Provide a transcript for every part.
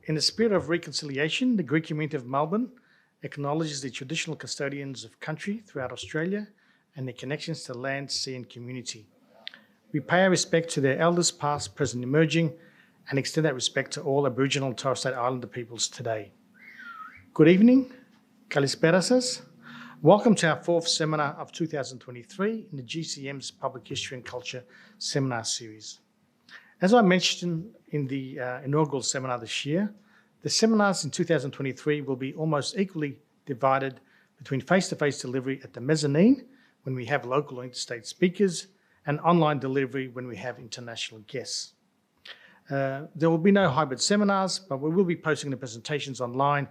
In the spirit of reconciliation, the Greek community of Melbourne acknowledges the traditional custodians of country throughout Australia and their connections to land, sea and community. We pay our respect to their elders past, present, emerging, and extend that respect to all Aboriginal and Torres Strait Islander peoples today. Good evening, Kalisperasas. Welcome to our fourth seminar of 2023 in the GCM's Public History and Culture Seminar Series. As I mentioned in the inaugural seminar this year, the seminars in 2023 will be almost equally divided between face-to-face delivery at the mezzanine when we have local or interstate speakers and online delivery when we have international guests. There will be no hybrid seminars, but we will be posting the presentations online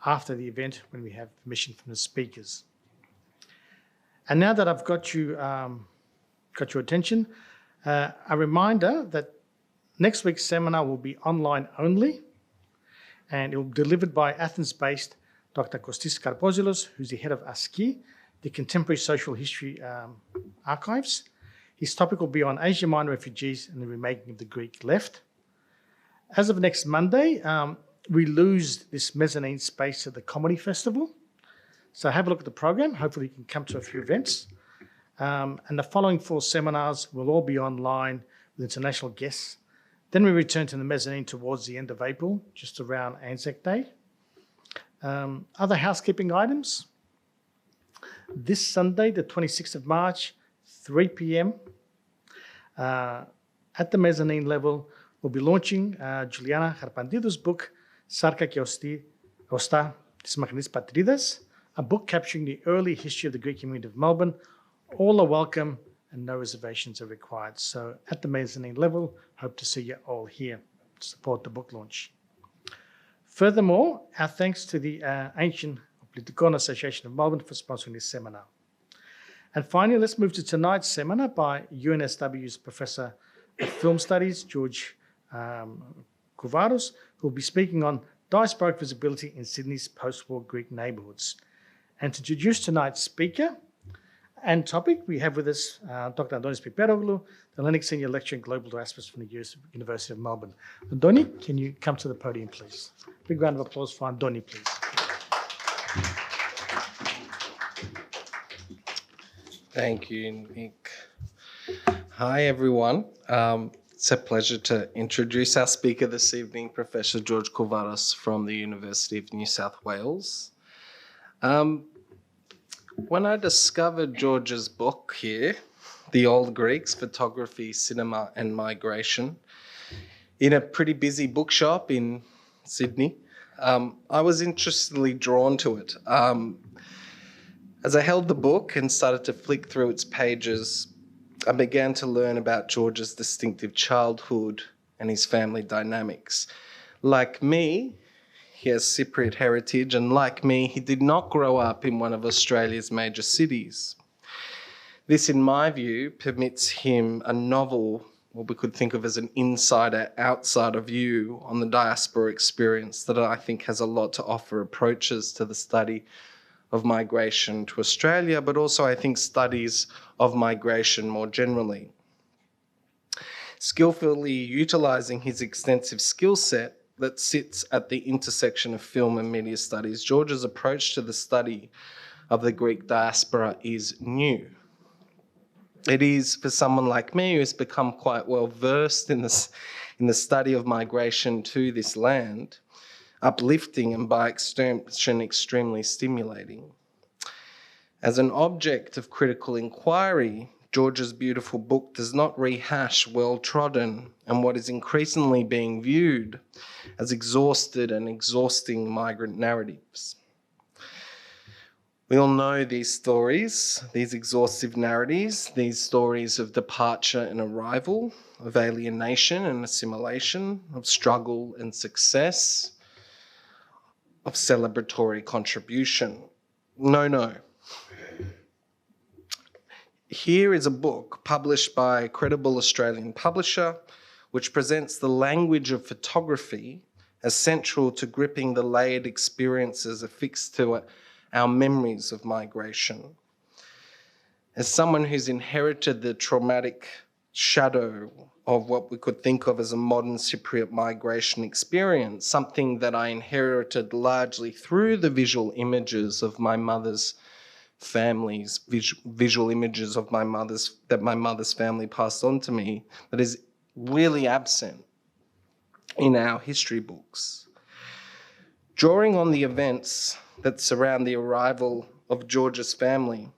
after the event when we have permission from the speakers. And now that I've got your attention, a reminder that next week's seminar will be online only, and it will be delivered by Athens-based Dr. Kostis Karpozoulos, who's the head of ASCI, the Contemporary Social History Archives. His topic will be on Asia Minor refugees and the remaking of the Greek left. As of next Monday, we lose this mezzanine space at the Comedy Festival. So have a look at the program. Hopefully you can come to a few events. And the following four seminars will all be online with international guests. Then we return to the mezzanine towards the end of April, just around Anzac Day. Other housekeeping items. This Sunday, the 26th of March, 3 p.m. At the mezzanine level, we'll be launching Juliana Harpantidou's book, Sarka και Ωστά της Μακρινής Πατρίδας, a book capturing the early history of the Greek community of Melbourne. All are welcome and no reservations are required. So at the mezzanine level, hope to see you all here to support the book launch. Furthermore, our thanks to the Ancient Politikon Association of Melbourne for sponsoring this seminar. And finally, let's move to tonight's seminar by UNSW's Professor of Film Studies, George Kouvaros, who will be speaking on diasporic visibility in Sydney's post-war Greek neighbourhoods. And to introduce tonight's speaker and topic, we have with us Dr. Andonis Piperoglou, the Lennox Senior Lecturer in Global Diasporas from the University of Melbourne. Andoni, can you come to the podium, please? Big round of applause for Andoni, please. Thank you, Nick. Hi, everyone. It's a pleasure to introduce our speaker this evening, Professor George Kouvaros from the University of New South Wales. When I discovered George's book here, The Old Greeks, Photography, Cinema and Migration, in a pretty busy bookshop in Sydney, I was interestedly drawn to it. As I held the book and started to flick through its pages, I began to learn about George's distinctive childhood and his family dynamics. Like me, he has Cypriot heritage, and like me, he did not grow up in one of Australia's major cities. This, in my view, permits him a novel, what we could think of as an insider-outsider view on the diaspora experience that I think has a lot to offer approaches to the study of migration to Australia, but also I think studies of migration more generally. Skillfully utilising his extensive skill set that sits at the intersection of film and media studies, George's approach to the study of the Greek diaspora is new. It is, for someone like me who has become quite well versed in the study of migration to this land, uplifting and by extension extremely stimulating. As an object of critical inquiry, George's beautiful book does not rehash well-trodden and what is increasingly being viewed as exhausted and exhausting migrant narratives. We all know these stories, these exhaustive narratives, these stories of departure and arrival, of alienation and assimilation, of struggle and success, of celebratory contribution. No. Here is a book published by a credible Australian publisher which presents the language of photography as central to gripping the layered experiences affixed to our memories of migration. As someone who's inherited the traumatic shadow of what we could think of as a modern Cypriot migration experience, something that I inherited largely through the visual images of my mother's family's, visual images of my mother's family passed on to me, that is really absent in our history books. Drawing on the events that surround the arrival of George's family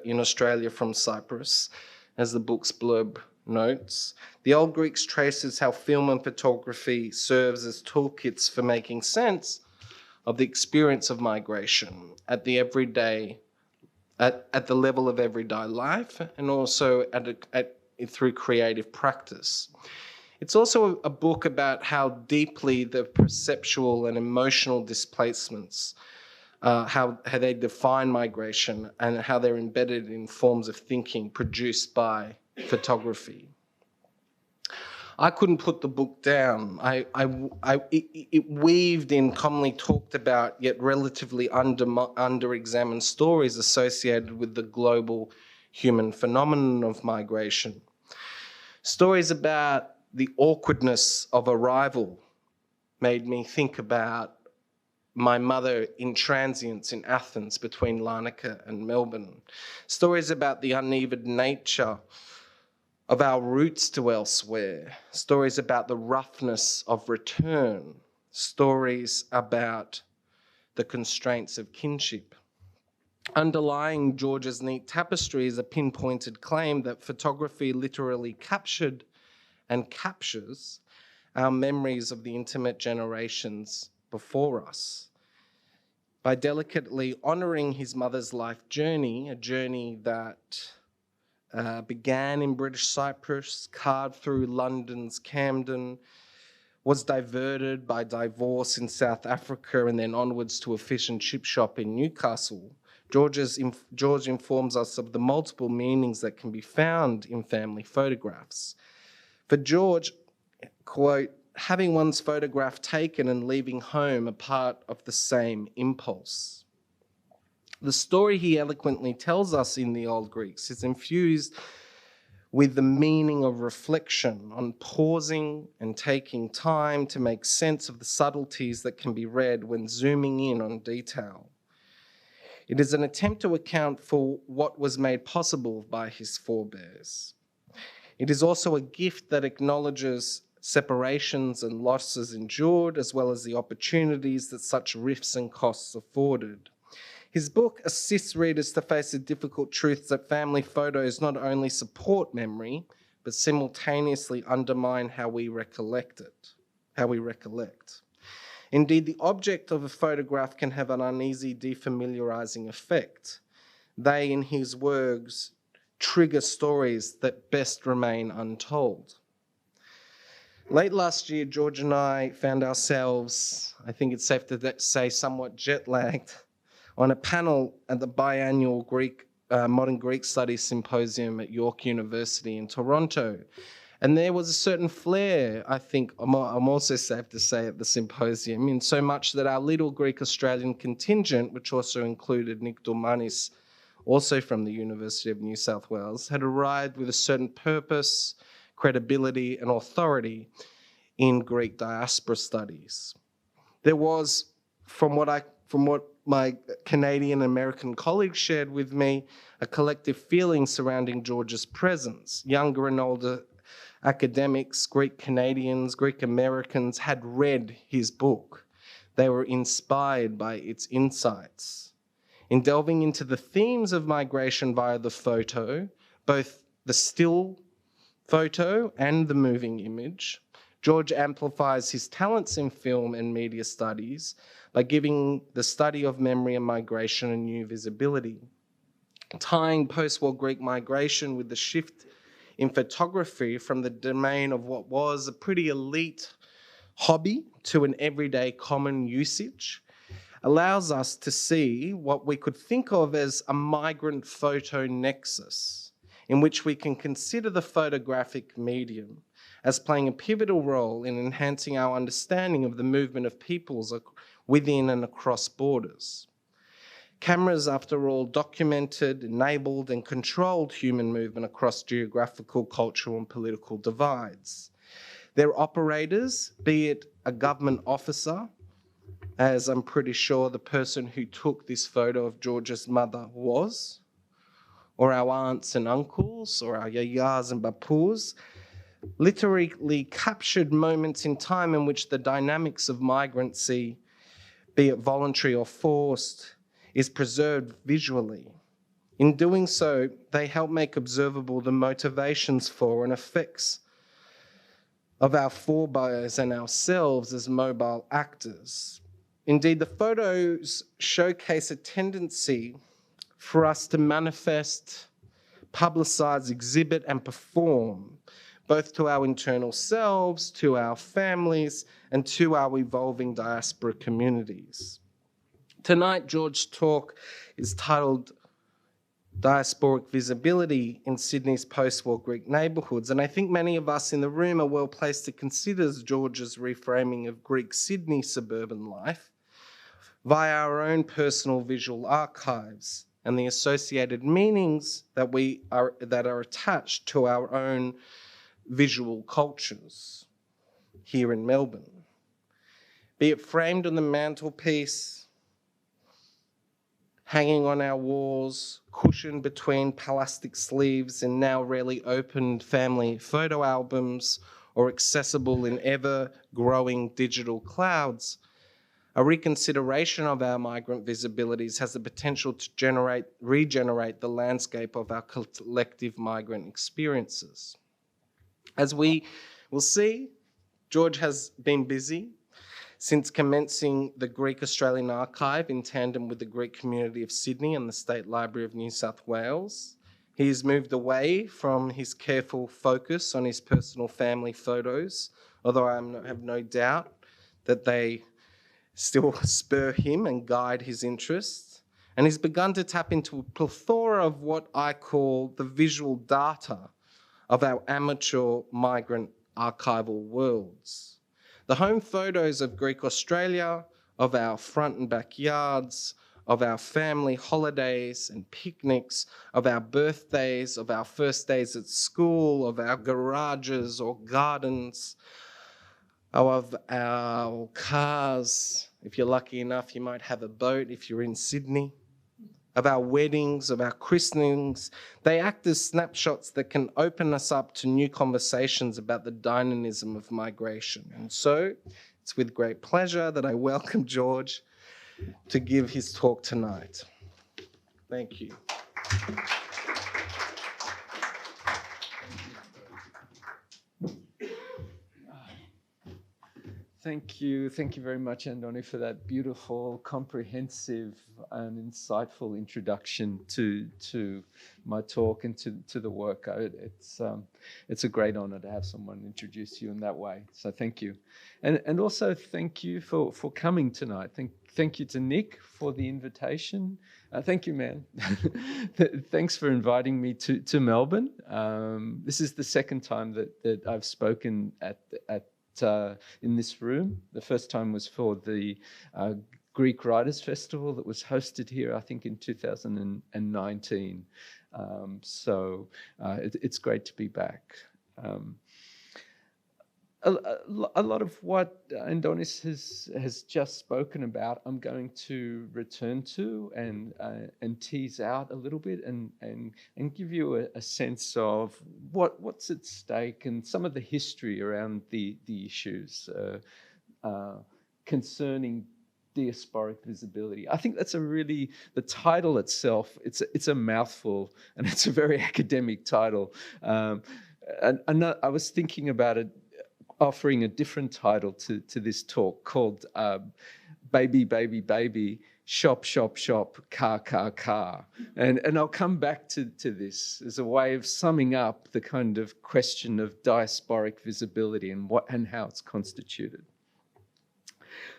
in Australia from Cyprus, as the book's blurb notes, the Old Greeks traces how film and photography serves as toolkits for making sense of the experience of migration at the level of everyday life, and also through creative practice. It's also a book about how deeply the perceptual and emotional displacements, how they define migration and how they're embedded in forms of thinking produced by photography. I couldn't put the book down. It weaved in commonly talked about yet relatively under-examined stories associated with the global human phenomenon of migration. Stories about the awkwardness of arrival made me think about my mother in transience in Athens between Larnaca and Melbourne. Stories about the uneven nature of our routes to elsewhere. Stories about the roughness of return. Stories about the constraints of kinship. Underlying George's neat tapestry is a pinpointed claim that photography literally captured and captures our memories of the intimate generations before us. By delicately honouring his mother's life journey, a journey that began in British Cyprus, carved through London's Camden, was diverted by divorce in South Africa and then onwards to a fish and chip shop in Newcastle, George informs us of the multiple meanings that can be found in family photographs. For George, quote, having one's photograph taken and leaving home are part of the same impulse. The story he eloquently tells us in the Old Greeks is infused with the meaning of reflection on pausing and taking time to make sense of the subtleties that can be read when zooming in on detail. It is an attempt to account for what was made possible by his forebears. It is also a gift that acknowledges separations and losses endured, as well as the opportunities that such rifts and costs afforded. His book assists readers to face the difficult truth that family photos not only support memory, but simultaneously undermine how we recollect. Indeed, the object of a photograph can have an uneasy defamiliarizing effect. They, in his words, trigger stories that best remain untold. Late last year, George and I found ourselves, I think it's safe to say, somewhat jet-lagged on a panel at the biannual Modern Greek Studies Symposium at York University in Toronto. And there was a certain flair, I think, I'm also safe to say, at the symposium, in so much that our little Greek-Australian contingent, which also included Nick Dourmanis, also from the University of New South Wales, had arrived with a certain purpose, credibility, and authority in Greek diaspora studies. There was, from what my Canadian American colleagues shared with me, a collective feeling surrounding George's presence. Younger and older academics, Greek Canadians, Greek Americans had read his book. They were inspired by its insights. In delving into the themes of migration via the photo, both the still photo and the moving image, George amplifies his talents in film and media studies by giving the study of memory and migration a new visibility. Tying post-war Greek migration with the shift in photography from the domain of what was a pretty elite hobby to an everyday common usage allows us to see what we could think of as a migrant photo nexus, in which we can consider the photographic medium as playing a pivotal role in enhancing our understanding of the movement of peoples within and across borders. Cameras, after all, documented, enabled, and controlled human movement across geographical, cultural, and political divides. Their operators, be it a government officer, as I'm pretty sure the person who took this photo of George's mother was, or our aunts and uncles, or our yayas and bapus, literally captured moments in time in which the dynamics of migrancy, be it voluntary or forced, is preserved visually. In doing so, they help make observable the motivations for and effects of our forebears and ourselves as mobile actors. Indeed, the photos showcase a tendency for us to manifest, publicize, exhibit, and perform, both to our internal selves, to our families, and to our evolving diaspora communities. Tonight, George's talk is titled Diasporic Visibility in Sydney's Post-War Greek Neighbourhoods, and I think many of us in the room are well placed to consider George's reframing of Greek Sydney suburban life via our own personal visual archives and the associated meanings that are attached to our own visual cultures here in Melbourne. Be it framed on the mantelpiece, hanging on our walls, cushioned between plastic sleeves in now rarely opened family photo albums, or accessible in ever-growing digital clouds, a reconsideration of our migrant visibilities has the potential to regenerate the landscape of our collective migrant experiences. As we will see, George has been busy since commencing the Greek Australian Archive in tandem with the Greek community of Sydney and the State Library of New South Wales. He has moved away from his careful focus on his personal family photos, although I have no doubt that they still spur him and guide his interests. And he's begun to tap into a plethora of what I call the visual data of our amateur migrant archival worlds. The home photos of Greek Australia, of our front and backyards, of our family holidays and picnics, of our birthdays, of our first days at school, of our garages or gardens, of our cars. If you're lucky enough, you might have a boat if you're in Sydney. Of our weddings, of our christenings. They act as snapshots that can open us up to new conversations about the dynamism of migration. And so it's with great pleasure that I welcome George to give his talk tonight. Thank you. Thank you very much, Andoni, for that beautiful, comprehensive and insightful introduction to my talk and to the work. It's a great honour to have someone introduce you in that way. So thank you, and also thank you for coming tonight. Thank you to Nick for the invitation. Thank you, man. Thanks for inviting me to Melbourne. This is the second time that I've spoken in this room. The first time was for the Greek Writers Festival that was hosted here, I think, in 2019. So it's great to be back. A lot of what Andonis has just spoken about, I'm going to return to and tease out a little bit and give you a sense of what's at stake and some of the history around the issues concerning diasporic visibility. I think that's the title itself, it's a mouthful and it's a very academic title. And I was thinking about it, offering a different title to this talk called Baby, Baby, Baby, Shop, Shop, Shop, Car, Car, Car. And I'll come back to this as a way of summing up the kind of question of diasporic visibility and how it's constituted.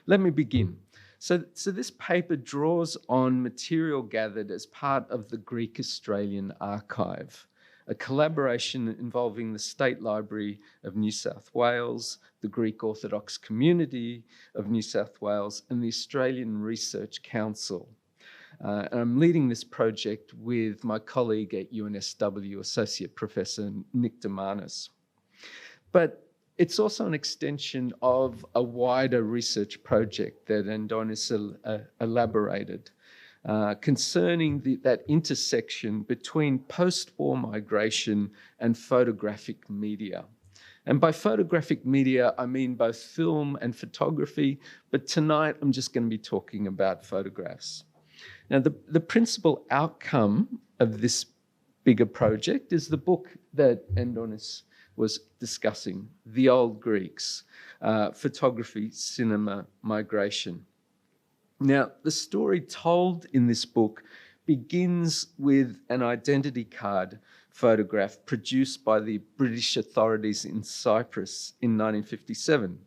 Let me begin. So this paper draws on material gathered as part of the Greek Australian Archive, a collaboration involving the State Library of New South Wales, the Greek Orthodox Community of New South Wales, and the Australian Research Council. And I'm leading this project with my colleague at UNSW, Associate Professor Nick Demanis. But it's also an extension of a wider research project that Andonis elaborated concerning that intersection between post-war migration and photographic media. And by photographic media, I mean both film and photography, but tonight I'm just going to be talking about photographs. Now, the principal outcome of this bigger project is the book that Andonis was discussing, The Old Greeks, Photography, Cinema, Migration. Now, the story told in this book begins with an identity card photograph produced by the British authorities in Cyprus in 1957.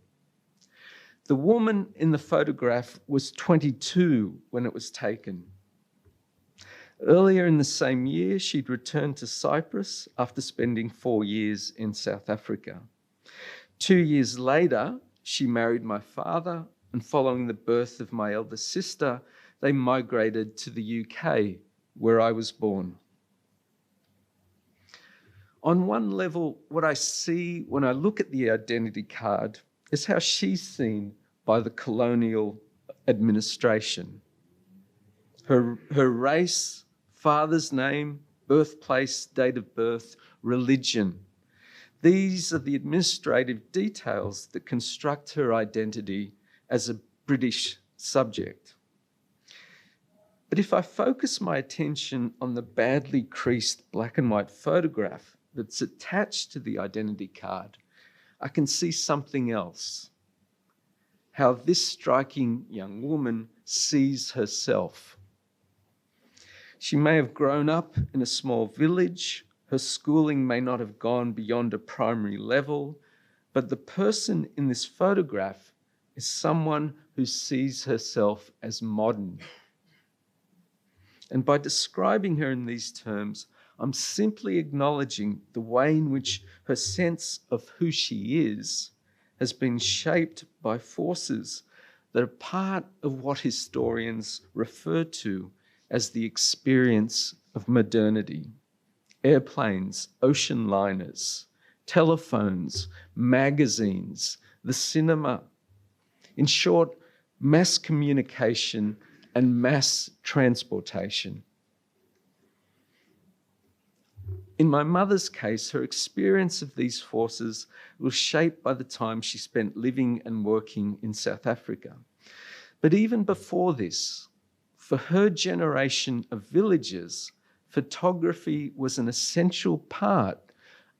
The woman in the photograph was 22 when it was taken. Earlier in the same year, she'd returned to Cyprus after spending 4 years in South Africa. 2 years later, she married my father, and following the birth of my elder sister, they migrated to the UK, where I was born. On one level, what I see when I look at the identity card is how she's seen by the colonial administration. Her race, father's name, birthplace, date of birth, religion. These are the administrative details that construct her identity as a British subject. But if I focus my attention on the badly creased black and white photograph that's attached to the identity card, I can see something else. How this striking young woman sees herself. She may have grown up in a small village. Her schooling may not have gone beyond a primary level, but the person in this photograph is someone who sees herself as modern. And by describing her in these terms, I'm simply acknowledging the way in which her sense of who she is has been shaped by forces that are part of what historians refer to as the experience of modernity. Airplanes, ocean liners, telephones, magazines, the cinema. In short, mass communication and mass transportation. In my mother's case, her experience of these forces was shaped by the time she spent living and working in South Africa. But even before this, for her generation of villagers, photography was an essential part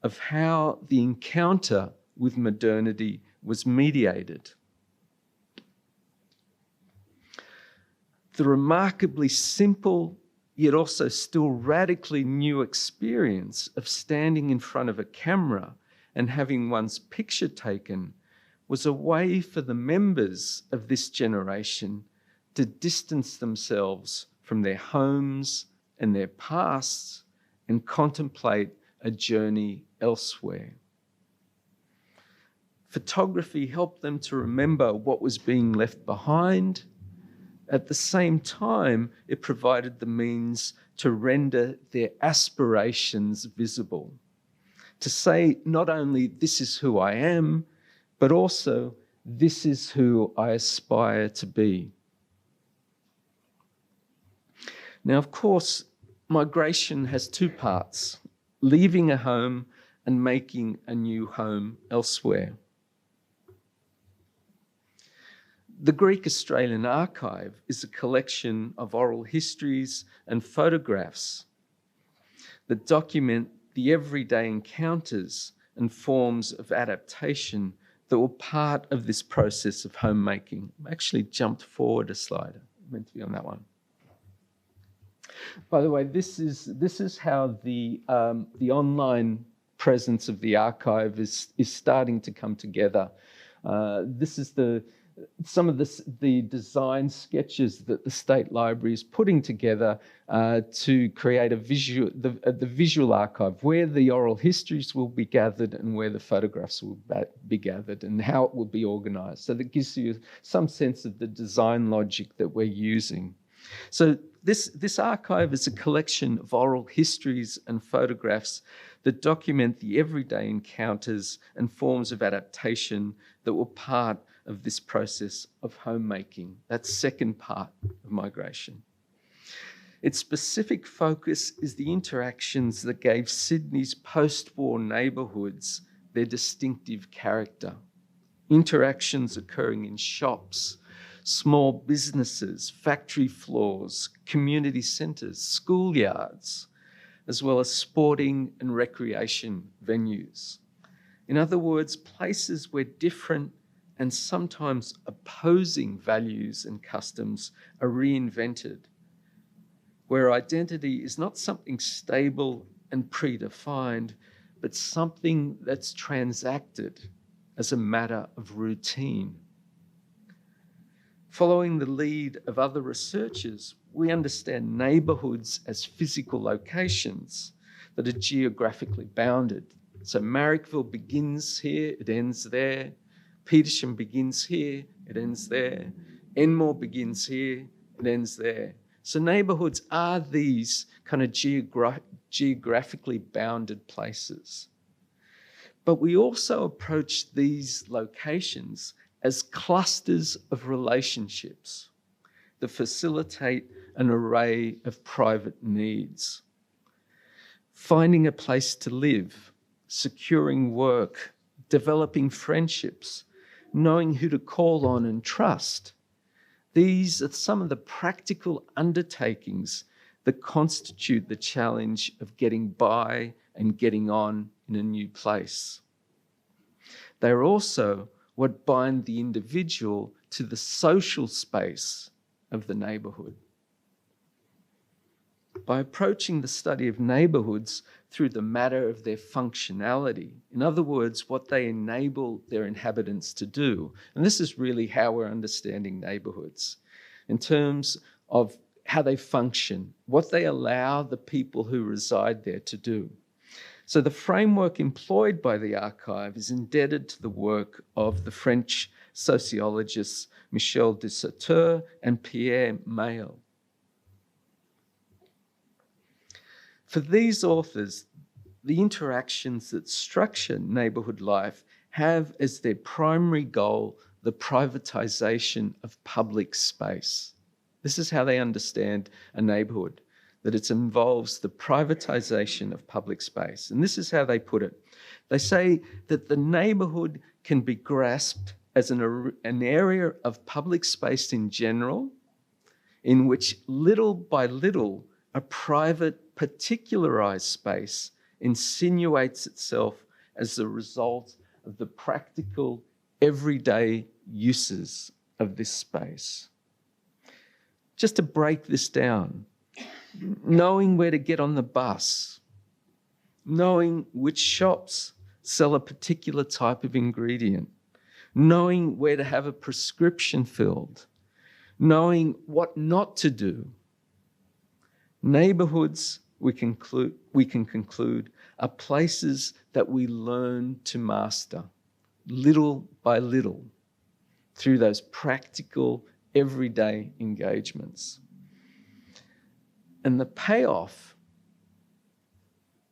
of how the encounter with modernity was mediated. The remarkably simple, yet also still radically new experience of standing in front of a camera and having one's picture taken was a way for the members of this generation to distance themselves from their homes and their pasts and contemplate a journey elsewhere. Photography helped them to remember what was being left behind. At the same time, it provided the means to render their aspirations visible. To say not only this is who I am, but also this is who I aspire to be. Now, of course, migration has two parts, leaving a home and making a new home elsewhere. The Greek Australian Archive is a collection of oral histories and photographs that document the everyday encounters and forms of adaptation that were part of this process of homemaking. I actually jumped forward a slide. I meant to be on that one. By the way, this is how the online presence of the archive is starting to come together. This is some of the design sketches that the State Library is putting together to create the visual archive, where the oral histories will be gathered and where the photographs will be gathered and how it will be organised. So that gives you some sense of the design logic that we're using. So this archive is a collection of oral histories and photographs that document the everyday encounters and forms of adaptation that were part of this process of homemaking, that second part of migration. Its specific focus is the interactions that gave Sydney's post-war neighbourhoods their distinctive character. Interactions occurring in shops, small businesses, factory floors, community centres, schoolyards, as well as sporting and recreation venues. In other words, places where different and sometimes opposing values and customs are reinvented, where identity is not something stable and predefined, but something that's transacted as a matter of routine. Following the lead of other researchers, we understand neighbourhoods as physical locations that are geographically bounded. So Marrickville begins here, it ends there. Petersham begins here, it ends there. Enmore begins here, it ends there. So neighbourhoods are these kind of geographically bounded places. But we also approach these locations as clusters of relationships that facilitate an array of private needs. Finding a place to live, securing work, developing friendships, knowing who to call on and trust. These are some of the practical undertakings that constitute the challenge of getting by and getting on in a new place. They are also what bind the individual to the social space of the neighbourhood. By approaching the study of neighbourhoods through the matter of their functionality, in other words, what they enable their inhabitants to do, and this is really how we're understanding neighbourhoods, in terms of how they function, what they allow the people who reside there to do. So the framework employed by the archive is indebted to the work of the French sociologists Michel de Saussure and Pierre Mail. For these authors, the interactions that structure neighbourhood life have as their primary goal the privatisation of public space. This is how they understand a neighbourhood, that it involves the privatisation of public space. And this is how they put it. They say that the neighbourhood can be grasped as an area of public space in general, in which little by little a private, particularised space insinuates itself as a result of the practical, everyday uses of this space. Just to break this down, knowing where to get on the bus, knowing which shops sell a particular type of ingredient, knowing where to have a prescription filled, knowing what not to do. Neighbourhoods, we can conclude, are places that we learn to master, little by little, through those practical, everyday engagements. And the payoff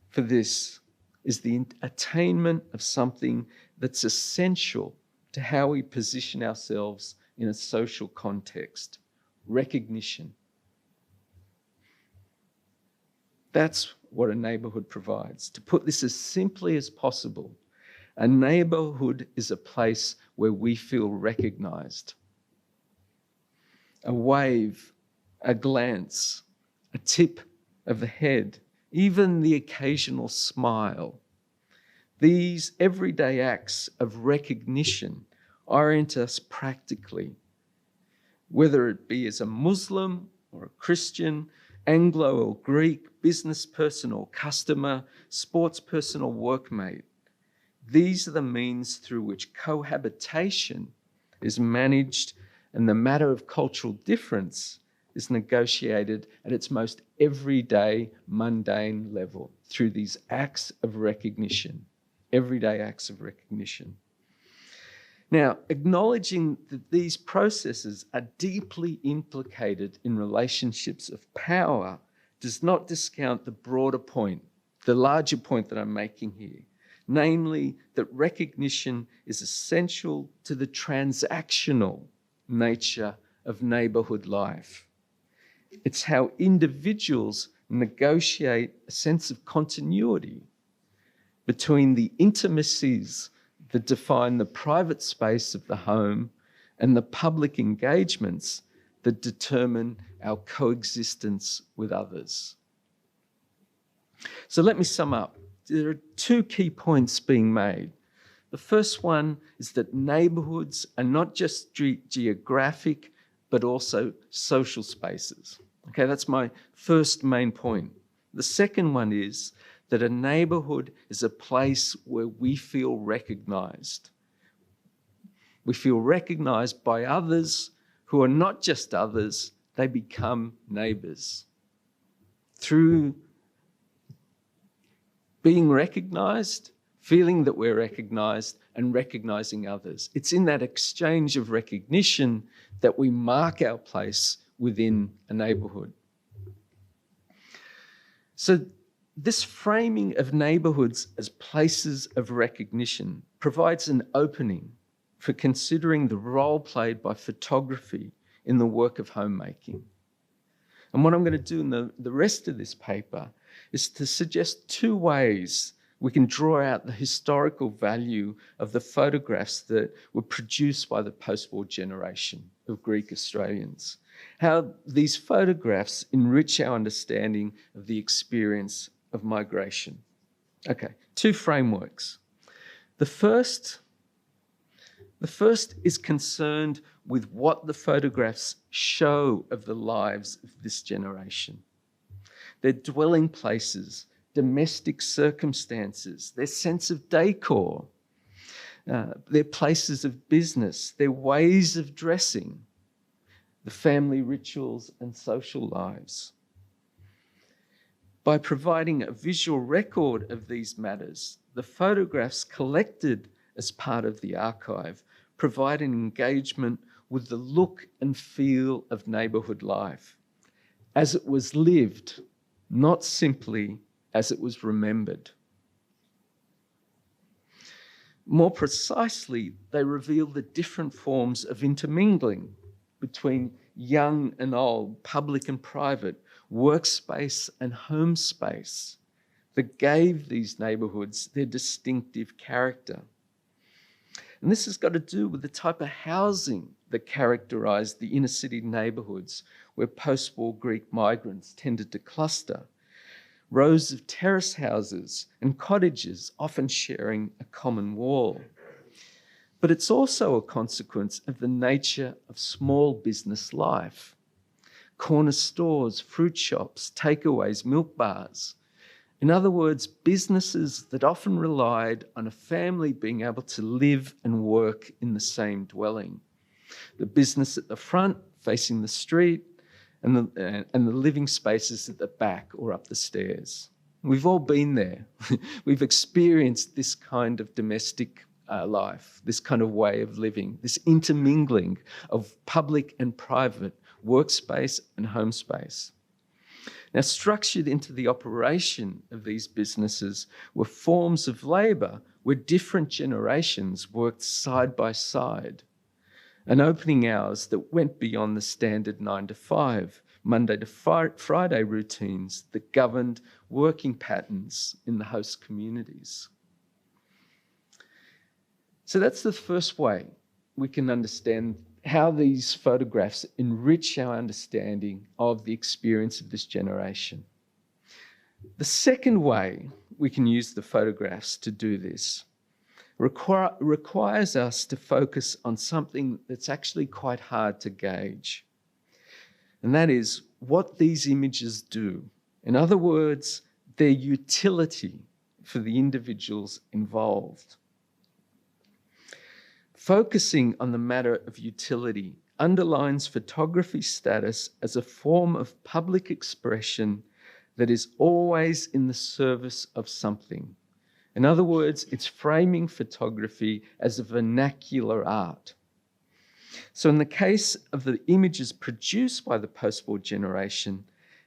for this is the attainment of something that's essential to how we position ourselves in a social context: recognition. That's what a neighbourhood provides. To put this as simply as possible, a neighbourhood is a place where we feel recognised. A wave, a glance, a tip of the head, even the occasional smile. These everyday acts of recognition orient us practically, whether it be as a Muslim or a Christian, Anglo or Greek, business person or customer, sports person or workmate. These are the means through which cohabitation is managed, and the matter of cultural difference is negotiated at its most everyday, mundane level through these acts of recognition, everyday acts of recognition. Now, acknowledging that these processes are deeply implicated in relationships of power does not discount the broader point, the larger point that I'm making here, namely that recognition is essential to the transactional nature of neighbourhood life. It's how individuals negotiate a sense of continuity between the intimacies that define the private space of the home and the public engagements that determine our coexistence with others. So let me sum up. There are two key points being made. The first one is that neighbourhoods are not just geographic, but also social spaces. Okay, that's my first main point. The second one is that a neighbourhood is a place where we feel recognised. We feel recognised by others who are not just others, they become neighbours. Through being recognised, feeling that we're recognised, and recognising others. It's in that exchange of recognition that we mark our place within a neighbourhood. So this framing of neighbourhoods as places of recognition provides an opening for considering the role played by photography in the work of homemaking. And what I'm going to do in the rest of this paper is to suggest two ways we can draw out the historical value of the photographs that were produced by the post-war generation of Greek Australians. How these photographs enrich our understanding of the experience of migration. Okay, two frameworks. The first is concerned with what the photographs show of the lives of this generation. Their dwelling places, domestic circumstances, their sense of decor, their places of business, their ways of dressing, the family rituals and social lives. By providing a visual record of these matters, the photographs collected as part of the archive provide an engagement with the look and feel of neighbourhood life, as it was lived, not simply as it was remembered. More precisely, they reveal the different forms of intermingling between young and old, public and private, workspace and home space that gave these neighbourhoods their distinctive character. And this has got to do with the type of housing that characterised the inner city neighbourhoods where post-war Greek migrants tended to cluster. Rows of terrace houses and cottages often sharing a common wall. But it's also a consequence of the nature of small business life. Corner stores, fruit shops, takeaways, milk bars. In other words, businesses that often relied on a family being able to live and work in the same dwelling. The business at the front facing the street and the living spaces at the back or up the stairs. We've all been there. We've experienced this kind of domestic life, this kind of way of living, this intermingling of public and private workspace and home space. Now, structured into the operation of these businesses were forms of labour where different generations worked side by side, and opening hours that went beyond the standard 9 to 5, Monday to Friday routines that governed working patterns in the host communities. So that's the first way we can understand how these photographs enrich our understanding of the experience of this generation. The second way we can use the photographs to do this requires us to focus on something that's actually quite hard to gauge. And that is what these images do. In other words, their utility for the individuals involved. Focusing on the matter of utility underlines photography's status as a form of public expression that is always in the service of something, In other words, it's framing photography as a vernacular art. So in the case of the images produced by the post-war generation,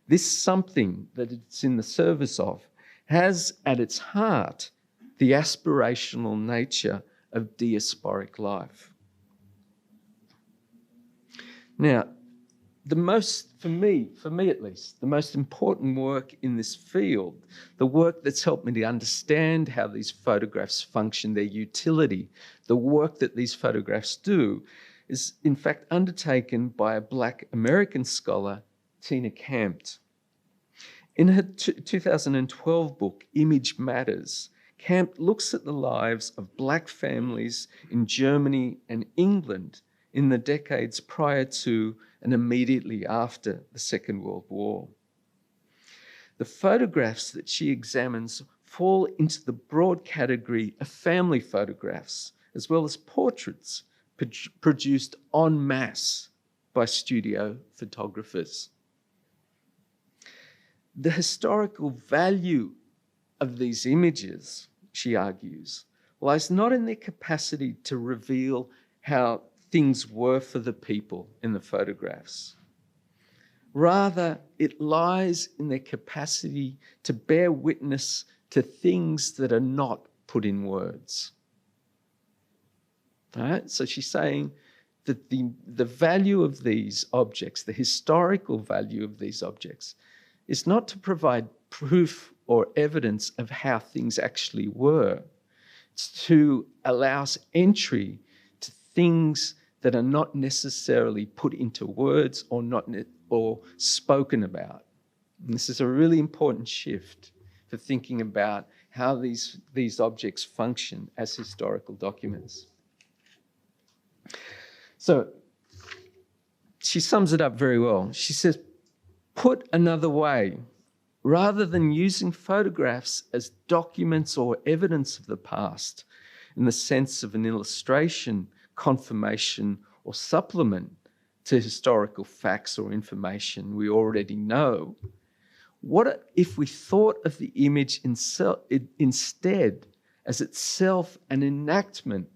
this something that it's in the service of has at its heart the aspirational nature of diasporic life. Now, for me at least, the most important work in this field, the work that's helped me to understand how these photographs function, their utility, the work that these photographs do, is in fact undertaken by a Black American scholar, Tina Campt. In her 2012 book, Image Matters, Campt looks at the lives of Black families in Germany and England in the decades prior to and immediately after the Second World War. The photographs that she examines fall into the broad category of family photographs, as well as portraits produced en masse by studio photographers. The historical value of these images, she argues, lies not in their capacity to reveal how things were for the people in the photographs. Rather, it lies in their capacity to bear witness to things that are not put in words. All right? So she's saying that the value of these objects, the historical value of these objects, is not to provide proof or evidence of how things actually were. It's to allow us entry to things that are not necessarily put into words or spoken about. And this is a really important shift for thinking about how these objects function as historical documents. So she sums it up very well. She says, put another way, rather than using photographs as documents or evidence of the past in the sense of an illustration, confirmation, or supplement to historical facts or information we already know, what if we thought of the image instead as itself an enactment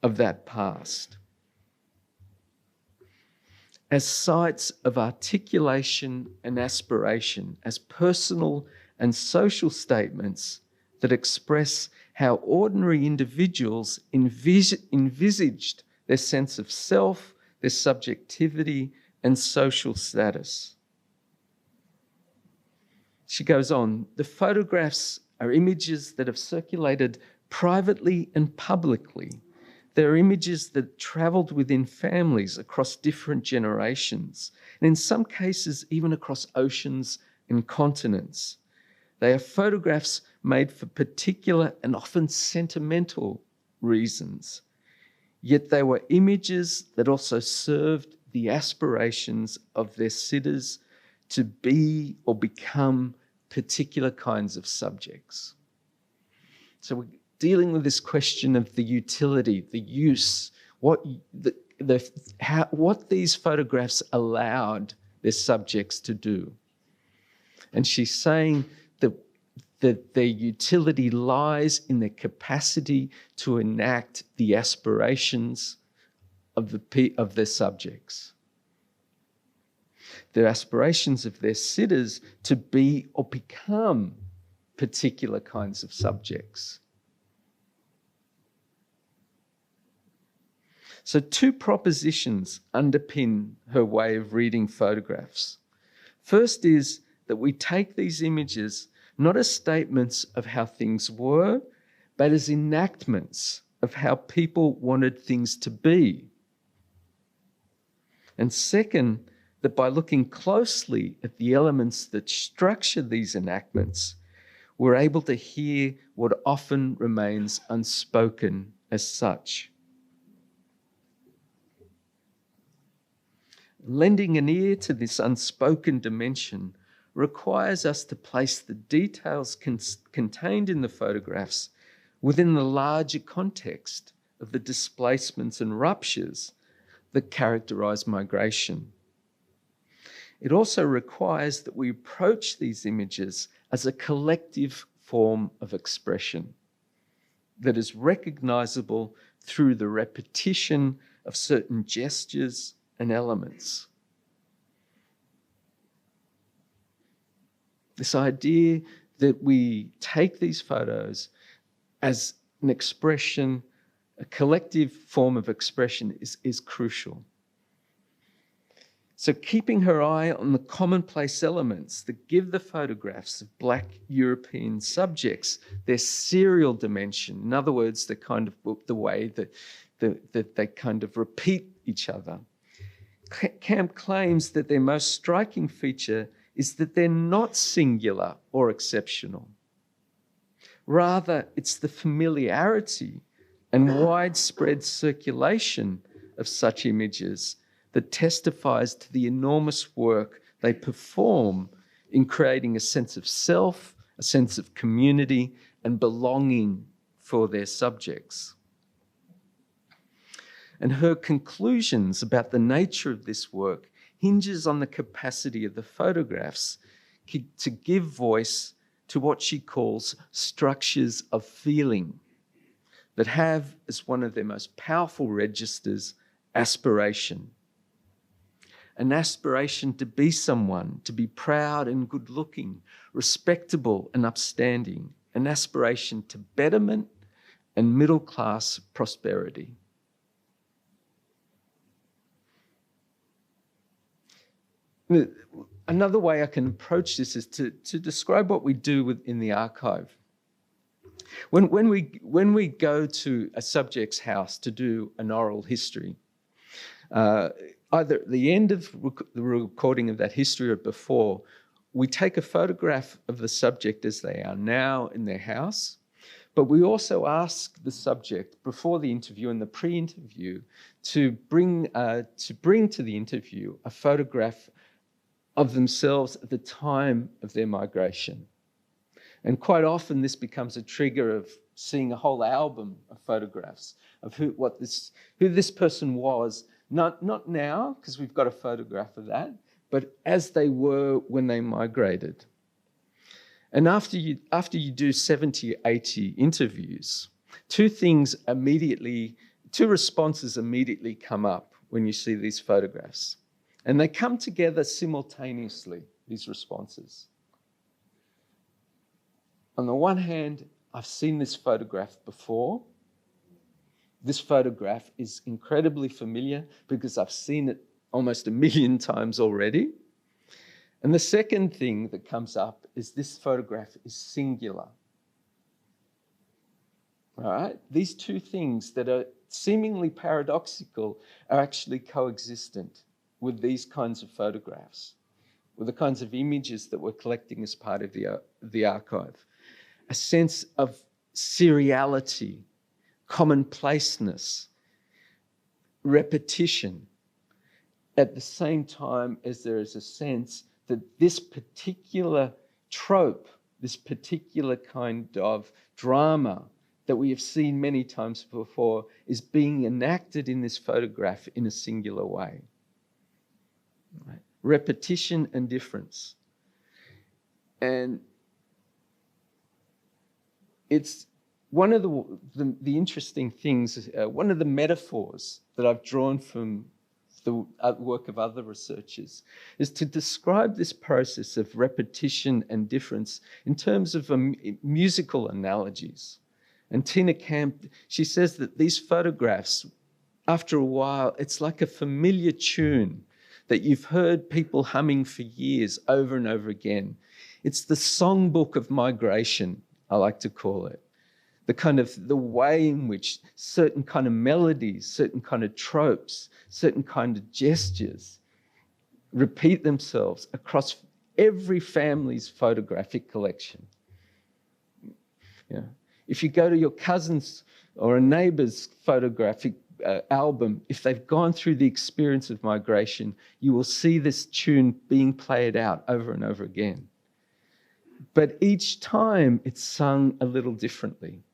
of that past, as sites of articulation and aspiration, as personal and social statements that express how ordinary individuals envisaged their sense of self, their subjectivity, and social status. She goes on, the photographs are images that have circulated privately and publicly. They're images that traveled within families across different generations, and in some cases, even across oceans and continents. They are photographs made for particular and often sentimental reasons. Yet they were images that also served the aspirations of their sitters to be or become particular kinds of subjects. So we're dealing with this question of the utility, the use, what these photographs allowed their subjects to do. And she's saying that their utility lies in their capacity to enact the aspirations of their subjects. The aspirations of their sitters to be or become particular kinds of subjects. So two propositions underpin her way of reading photographs. First is that we take these images not as statements of how things were, but as enactments of how people wanted things to be. And second, that by looking closely at the elements that structure these enactments, we're able to hear what often remains unspoken as such. Lending an ear to this unspoken dimension requires us to place the details contained in the photographs within the larger context of the displacements and ruptures that characterize migration. It also requires that we approach these images as a collective form of expression. that is recognizable through the repetition of certain gestures and elements. This idea that we take these photos as an expression, a collective form of expression is crucial. So keeping her eye on the commonplace elements that give the photographs of Black European subjects their serial dimension, in other words, the kind of the way that they kind of repeat each other. Camp claims that their most striking feature is that they're not singular or exceptional. Rather, it's the familiarity and widespread circulation of such images that testifies to the enormous work they perform in creating a sense of self, a sense of community, and belonging for their subjects. And her conclusions about the nature of this work hinges on the capacity of the photographs to give voice to what she calls structures of feeling that have as one of their most powerful registers aspiration. An aspiration to be someone, to be proud and good looking, respectable and upstanding, an aspiration to betterment and middle class prosperity. Another way I can approach this is to describe what we do within the archive. When we go to a subject's house to do an oral history, either at the end of the recording of that history or before, we take a photograph of the subject as they are now in their house, but we also ask the subject before the interview and the pre-interview to bring to the interview a photograph of themselves at the time of their migration. And quite often this becomes a trigger of seeing a whole album of photographs of who this person was, not now, because we've got a photograph of that, but as they were when they migrated. And after you do 70, 80 interviews, two responses immediately come up when you see these photographs. And they come together simultaneously, these responses. On the one hand, I've seen this photograph before. This photograph is incredibly familiar because I've seen it almost 1 million times already. And the second thing that comes up is this photograph is singular. All right? These two things that are seemingly paradoxical are actually coexistent with these kinds of photographs, with the kinds of images that we're collecting as part of the archive. A sense of seriality, commonplaceness, repetition, at the same time as there is a sense that this particular trope, this particular kind of drama that we have seen many times before is being enacted in this photograph in a singular way. Right? Repetition and difference. And it's one of the interesting things, one of the metaphors that I've drawn from the work of other researchers is to describe this process of repetition and difference in terms of musical analogies. And Tina Camp, she says that these photographs, after a while, it's like a familiar tune that you've heard people humming for years over and over again. It's the songbook of migration, I like to call it. The way in which certain kind of melodies, certain kind of tropes, certain kind of gestures repeat themselves across every family's photographic collection. Yeah. If you go to your cousin's or a neighbor's photographic album, if they've gone through the experience of migration, you will see this tune being played out over and over again. But each time it's sung a little differently.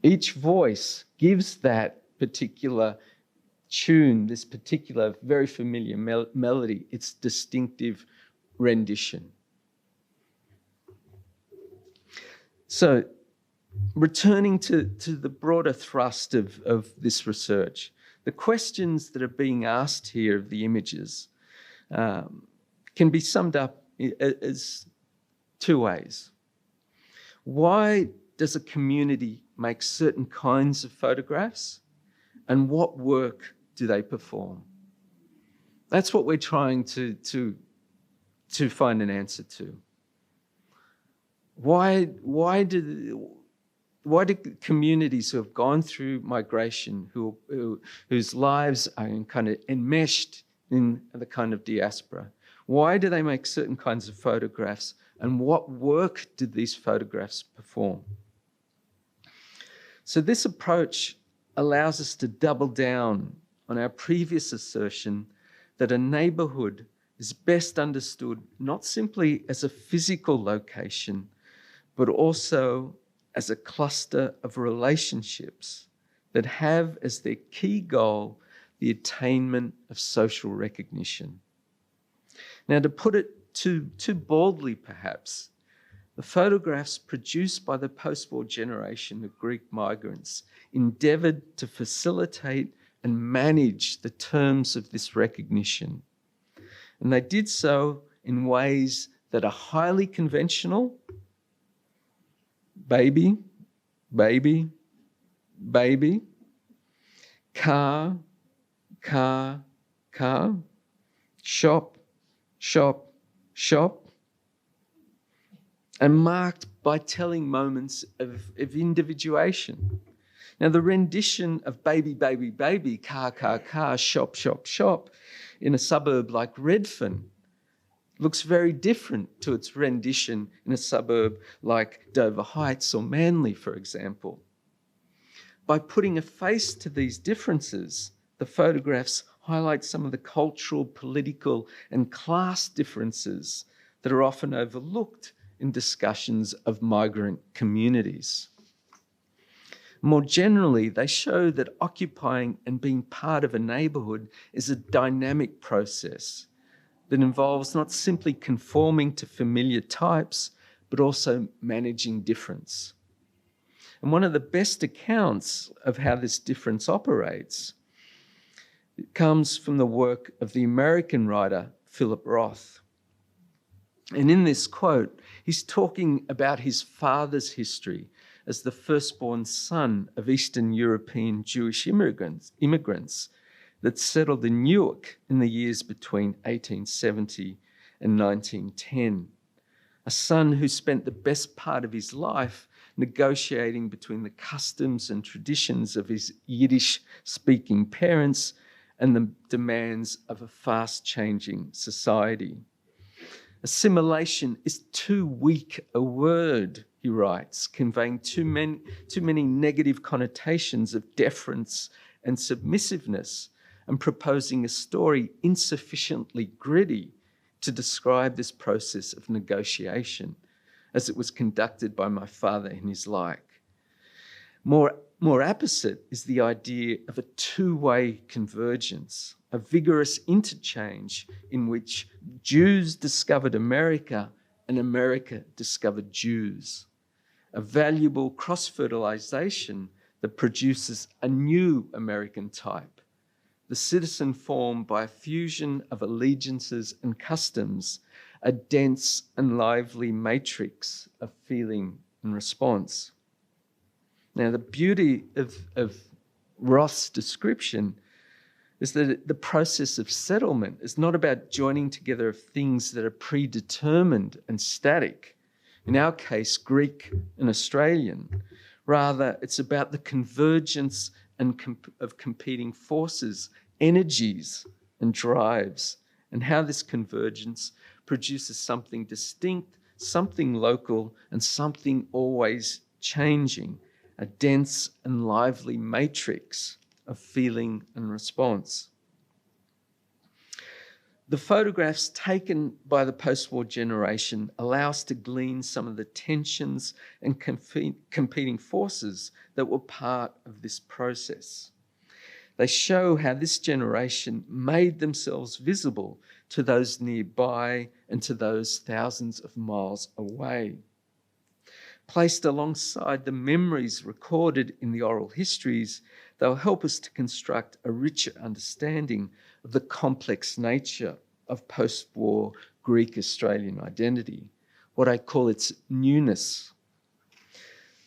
Each voice gives that particular tune, this particular very familiar melody, its distinctive rendition. So returning to the broader thrust of this research, the questions that are being asked here of the images can be summed up as two ways. Why does a community make certain kinds of photographs, and what work do they perform? That's what we're trying to find an answer to. Why do communities who have gone through migration, whose lives are kind of enmeshed in the kind of diaspora, why do they make certain kinds of photographs, and what work do these photographs perform? So this approach allows us to double down on our previous assertion that a neighbourhood is best understood not simply as a physical location, but also as a cluster of relationships that have as their key goal the attainment of social recognition. Now, to put it too baldly perhaps, the photographs produced by the post-war generation of Greek migrants endeavoured to facilitate and manage the terms of this recognition. And they did so in ways that are highly conventional. Baby, baby, baby, car, car, car, shop, shop, shop, and marked by telling moments of individuation. Now, the rendition of baby, baby, baby, car, car, car, shop, shop, shop in a suburb like Redfern looks very different to its rendition in a suburb like Dover Heights or Manly, for example. By putting a face to these differences, the photographs highlight some of the cultural, political, and class differences that are often overlooked in discussions of migrant communities. More generally, they show that occupying and being part of a neighbourhood is a dynamic process that involves not simply conforming to familiar types, but also managing difference. And one of the best accounts of how this difference operates comes from the work of the American writer Philip Roth. And in this quote, he's talking about his father's history as the firstborn son of Eastern European Jewish immigrants that settled in Newark in the years between 1870 and 1910. A son who spent the best part of his life negotiating between the customs and traditions of his Yiddish-speaking parents and the demands of a fast-changing society. Assimilation is too weak a word, he writes, conveying too many negative connotations of deference and submissiveness, and proposing a story insufficiently gritty to describe this process of negotiation as it was conducted by my father and his like. More apposite is the idea of a two-way convergence, a vigorous interchange in which Jews discovered America and America discovered Jews, a valuable cross-fertilization that produces a new American type, the citizen formed by a fusion of allegiances and customs, a dense and lively matrix of feeling and response. Now, the beauty of Roth's description is that the process of settlement is not about joining together of things that are predetermined and static, in our case, Greek and Australian. Rather, it's about the convergence of competing forces, energies, and drives, and how this convergence produces something distinct, something local, and something always changing, a dense and lively matrix of feeling and response. The photographs taken by the post-war generation allow us to glean some of the tensions and competing forces that were part of this process. They show how this generation made themselves visible to those nearby and to those thousands of miles away. Placed alongside the memories recorded in the oral histories, they'll help us to construct a richer understanding of the complex nature of post-war Greek Australian identity, what I call its newness.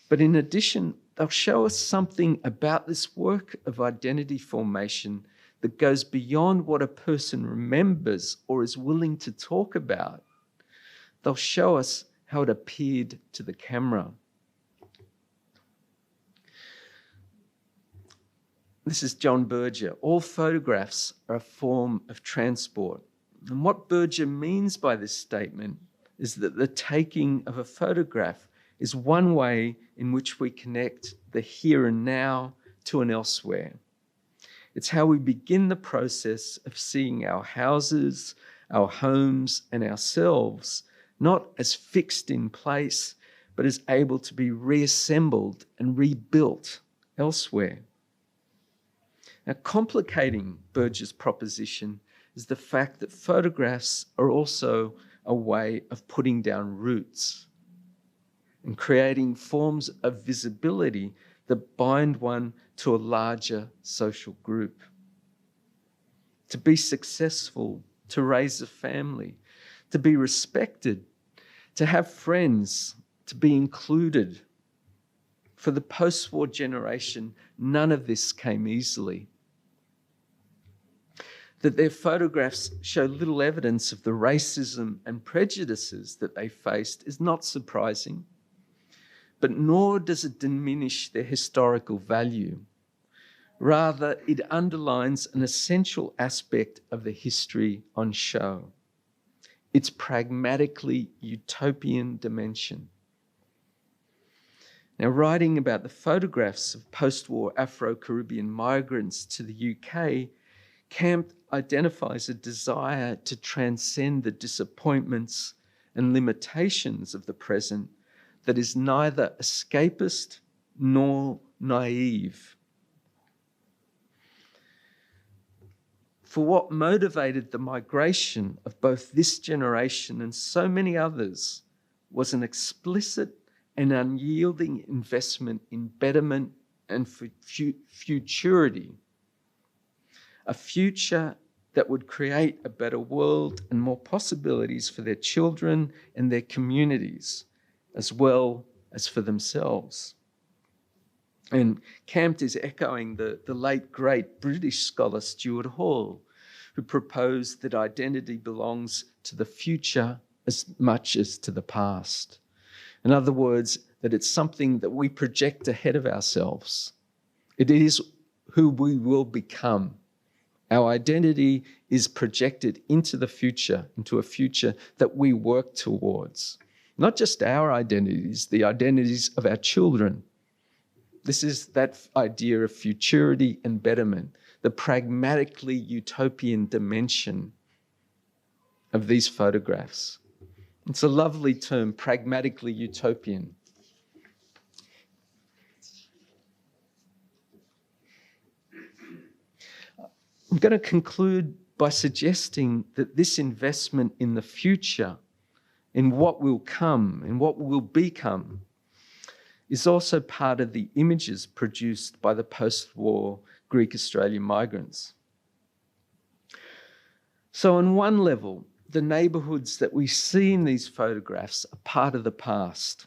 But in addition, they'll show us something about this work of identity formation that goes beyond what a person remembers or is willing to talk about. They'll show us how it appeared to the camera. This is John Berger. All photographs are a form of transport. And what Berger means by this statement is that the taking of a photograph is one way in which we connect the here and now to an elsewhere. It's how we begin the process of seeing our houses, our homes, and ourselves not as fixed in place, but as able to be reassembled and rebuilt elsewhere. Now, complicating Berger's proposition is the fact that photographs are also a way of putting down roots and creating forms of visibility that bind one to a larger social group. To be successful, to raise a family, to be respected, to have friends, to be included. For the post-war generation, none of this came easily. That their photographs show little evidence of the racism and prejudices that they faced is not surprising, but nor does it diminish their historical value. Rather, it underlines an essential aspect of the history on show, its pragmatically utopian dimension. Now, writing about the photographs of post-war Afro-Caribbean migrants to the UK, Camp identifies a desire to transcend the disappointments and limitations of the present that is neither escapist nor naive. For what motivated the migration of both this generation and so many others was an explicit and unyielding investment in betterment and futurity. A future that would create a better world and more possibilities for their children and their communities, as well as for themselves. And Camp is echoing the late, great British scholar Stuart Hall, who proposed that identity belongs to the future as much as to the past. In other words, that it's something that we project ahead of ourselves. It is who we will become. Our identity is projected into the future, into a future that we work towards. Not just our identities, the identities of our children. This is that idea of futurity and betterment, the pragmatically utopian dimension of these photographs. It's a lovely term, pragmatically utopian. I'm going to conclude by suggesting that this investment in the future, in what will come, in what will become, is also part of the images produced by the post-war Greek Australian migrants. So on one level, the neighbourhoods that we see in these photographs are part of the past,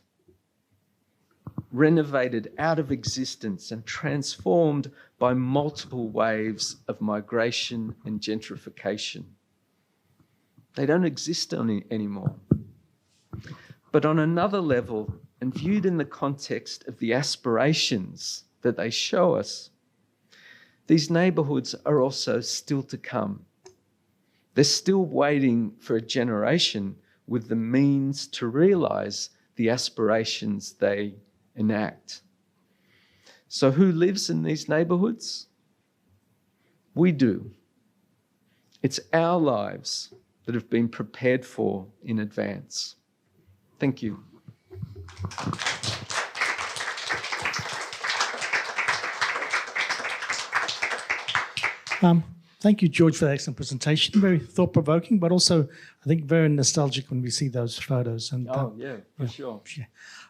renovated out of existence and transformed by multiple waves of migration and gentrification. They don't exist anymore. But on another level, and viewed in the context of the aspirations that they show us, these neighbourhoods are also still to come. They're still waiting for a generation with the means to realise the aspirations they enact. So who lives in these neighbourhoods? We do. It's our lives that have been prepared for in advance. Thank you. Thank you, George, for that excellent presentation. Very thought-provoking, but also, I think, very nostalgic when we see those photos. And For sure. yeah,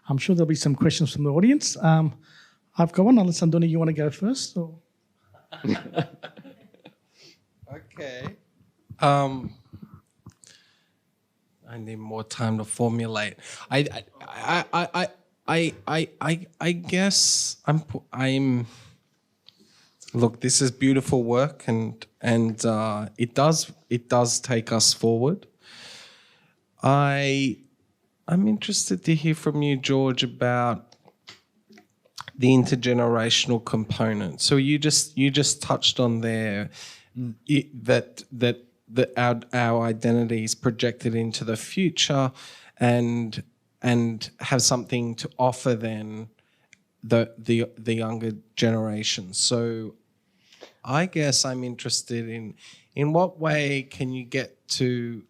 I'm sure there'll be some questions from the audience. I've got one. Unless, Andoni, you want to go first? Or? Okay. I need more time to formulate. I guess I'm. Look, this is beautiful work, and it does take us forward. I'm interested to hear from you, George, about the intergenerational component. So you just touched on there that our identity is projected into the future, and have something to offer then the younger generation. So I guess I'm interested in what way can you get to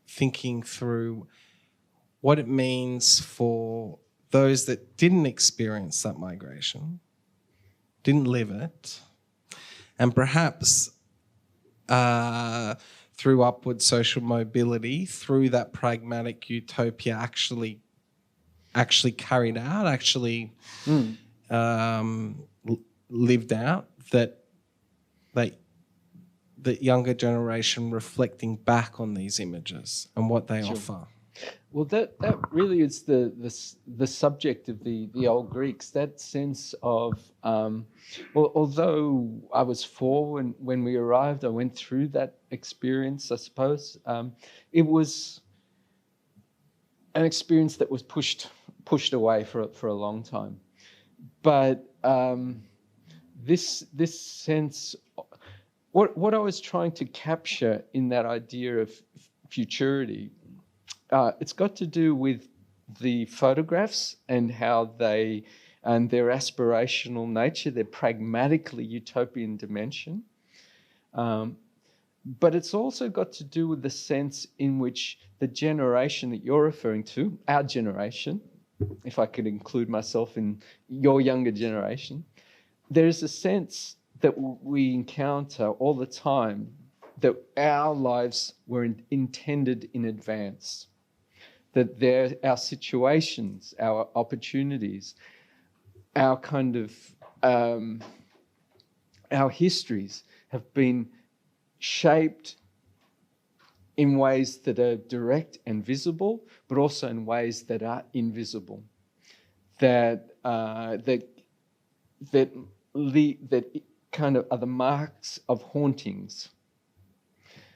thinking through what it means for those that didn't experience that migration, didn't live it, and perhaps through upward social mobility, through that pragmatic utopia actually carried out, lived out, that younger generation reflecting back on these images and what they offer. Well, that really is the subject of the old Greeks. That sense of, although I was 4 when we arrived, I went through that experience. I suppose it was an experience that was pushed away for a long time. But this sense, what I was trying to capture in that idea of futurity, it's got to do with the photographs and how they, and their aspirational nature, their pragmatically utopian dimension. But it's also got to do with the sense in which the generation that you're referring to, our generation, if I could include myself in your younger generation, there is a sense that we encounter all the time that our lives were intended in advance, that our situations, our opportunities, our kind of, our histories have been shaped in ways that are direct and visible, but also in ways that are invisible, that kind of are the marks of hauntings,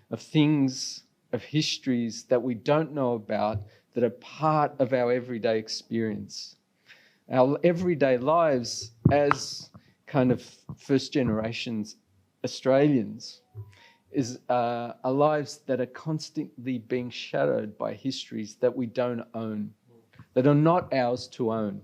of things, of histories that we don't know about, that are part of our everyday experience. Our everyday lives as kind of first generations Australians are lives that are constantly being shadowed by histories that we don't own, that are not ours to own,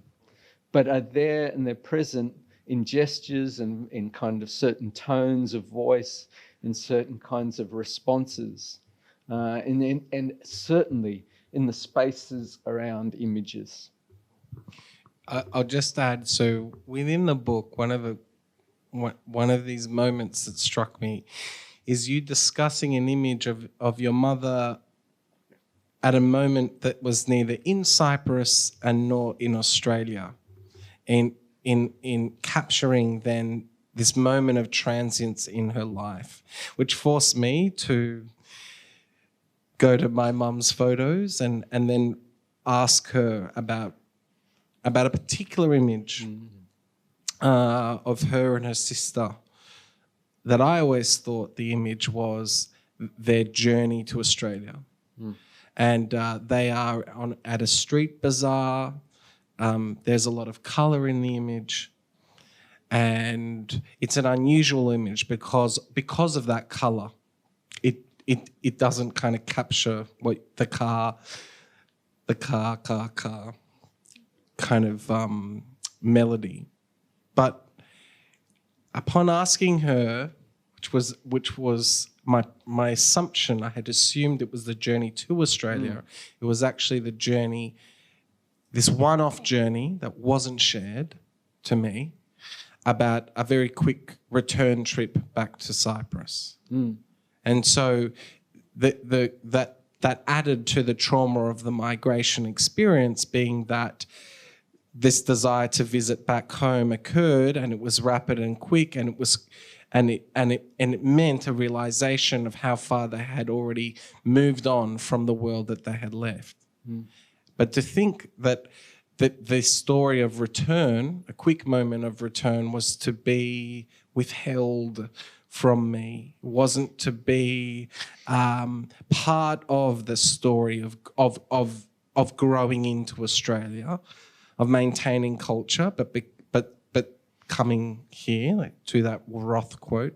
but are there and they're present in gestures and in kind of certain tones of voice and certain kinds of responses, and certainly in the spaces around images. I'll just add, so within the book, one of these moments that struck me is you discussing an image of your mother at a moment that was neither in Cyprus and nor in Australia, in capturing then this moment of transience in her life, which forced me to go to my mum's photos and then ask her about a particular image of her and her sister that I always thought the image was their journey to Australia. And they are at a street bazaar. There's a lot of colour in the image. And it's an unusual image because of that colour. It doesn't kind of capture what the car kind of melody. But upon asking her, which was my assumption, I had assumed it was the journey to Australia. It was actually the journey, this one-off journey that wasn't shared to me. about a very quick return trip back to Cyprus. And so that added to the trauma of the migration experience, being that this desire to visit back home occurred, and it was rapid and quick, and it meant a realization of how far they had already moved on from the world that they had left. But to think that the story of return, a quick moment of return, was to be withheld from me, wasn't to be part of the story of growing into Australia, of maintaining culture, but coming here, like, to that Roth quote.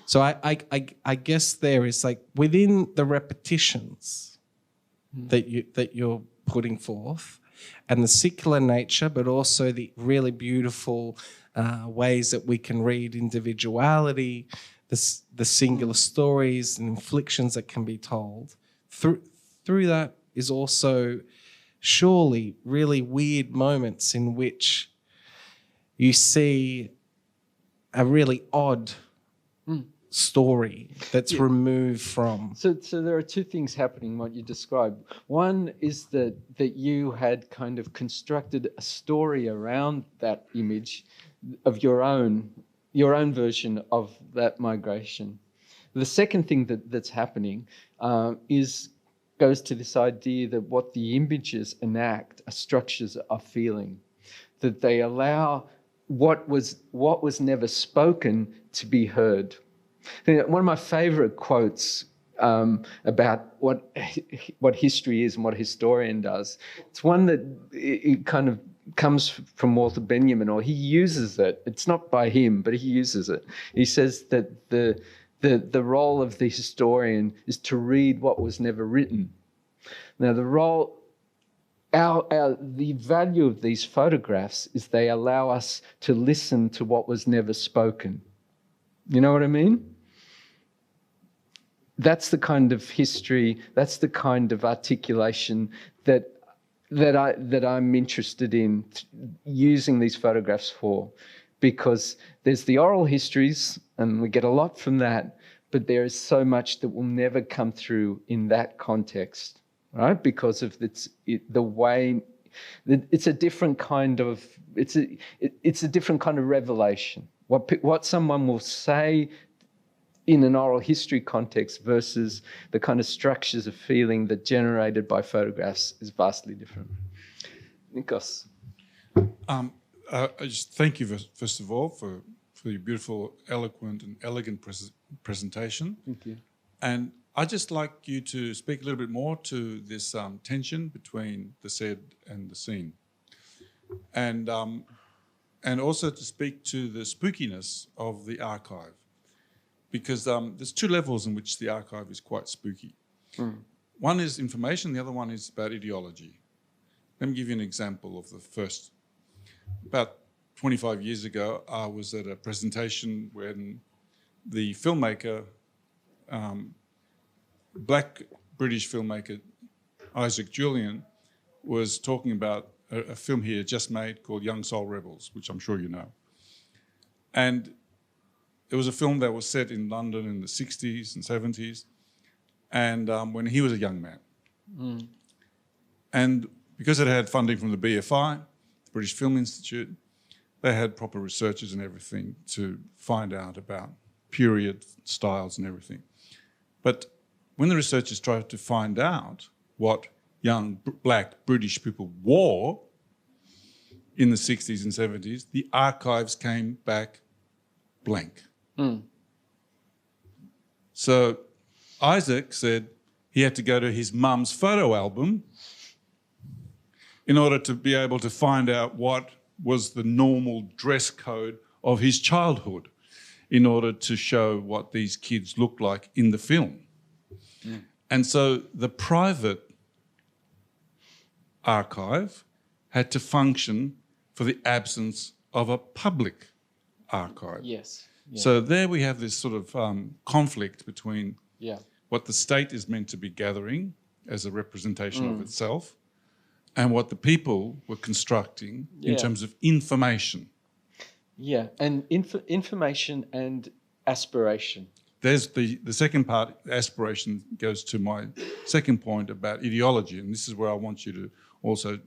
So I guess there is, like, within the repetitions that you're putting forth, and the secular nature, but also the really beautiful ways that we can read individuality, the singular stories and inflictions that can be told. Through that is also surely really weird moments in which you see a really odd story that's removed from. So there are two things happening in what you described. One is that you had kind of constructed a story around that image of your own version of that migration. The second thing that's happening goes to this idea that what the images enact are structures of feeling, that they allow what was never spoken to be heard. One of my favorite quotes about what history is and what a historian does, it's one that it kind of comes from Walter Benjamin, or he uses it. It's not by him, but he uses it. He says that the role of the historian is to read what was never written. Now, the value of these photographs is they allow us to listen to what was never spoken. You know what I mean? That's the kind of history, that's the kind of articulation that I'm interested in using these photographs for, because there's the oral histories, and we get a lot from that, but there is so much that will never come through in that context, right? Because of the way it's a different kind of it's a different kind of revelation. What someone will say in an oral history context versus the kind of structures of feeling that generated by photographs is vastly different. Nikos. I just thank you first of all for your beautiful, eloquent and elegant presentation. Thank you. And I'd just like you to speak a little bit more to this tension between the said and the seen. And also to speak to the spookiness of the archive. Because there's two levels in which the archive is quite spooky. One is information, the other one is about ideology. Let me give you an example of the first. About 25 years ago, I was at a presentation when the filmmaker, black British filmmaker Isaac Julian, was talking about a film he had just made called Young Soul Rebels, which I'm sure you know. And it was a film that was set in London in the 60s and 70s, and when he was a young man. And because it had funding from the BFI, the British Film Institute, they had proper researchers and everything to find out about period styles and everything. But when the researchers tried to find out what young black British people wore in the 60s and 70s, the archives came back blank. So Isaac said he had to go to his mum's photo album in order to be able to find out what was the normal dress code of his childhood in order to show what these kids looked like in the film. And so the private archive had to function for the absence of a public archive. Yes. Yeah. So there we have this sort of conflict between Yeah. what the state is meant to be gathering as a representation of itself and what the people were constructing in terms of information. Yeah, and information and aspiration. There's the second part, aspiration, goes to my second point about ideology. And this is where I want you to also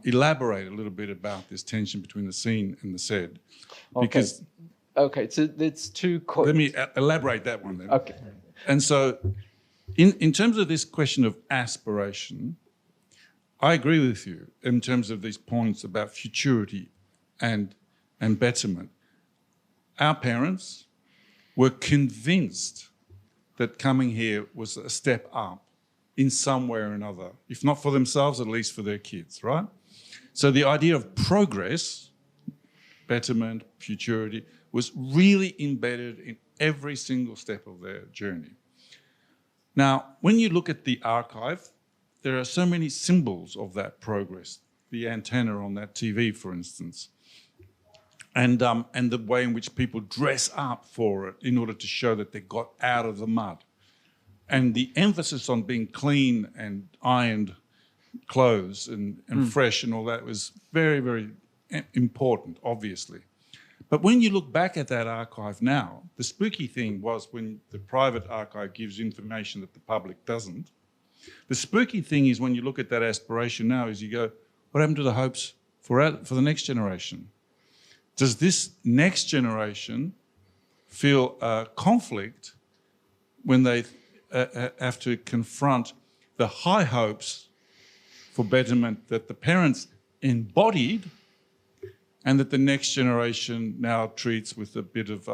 elaborate a little bit about this tension between the seen and the said. Because Okay, so there's two... let me elaborate that one then. Okay. And so in terms of this question of aspiration, I agree with you in terms of these points about futurity and betterment. Our parents were convinced that coming here was a step up in some way or another, if not for themselves, at least for their kids, right? So the idea of progress, betterment, futurity, was really embedded in every single step of their journey. Now, when you look at the archive, there are so many symbols of that progress. The antenna on that TV, for instance, and the way in which people dress up for it in order to show that they got out of the mud. And the emphasis on being clean and ironed clothes and fresh and all that was very, very important, obviously. But when you look back at that archive now, the spooky thing was when the private archive gives information that the public doesn't. The spooky thing is when you look at that aspiration now is you go, what happened to the hopes for the next generation? Does this next generation feel a conflict when they have to confront the high hopes for betterment that the parents embodied and that the next generation now treats with a bit of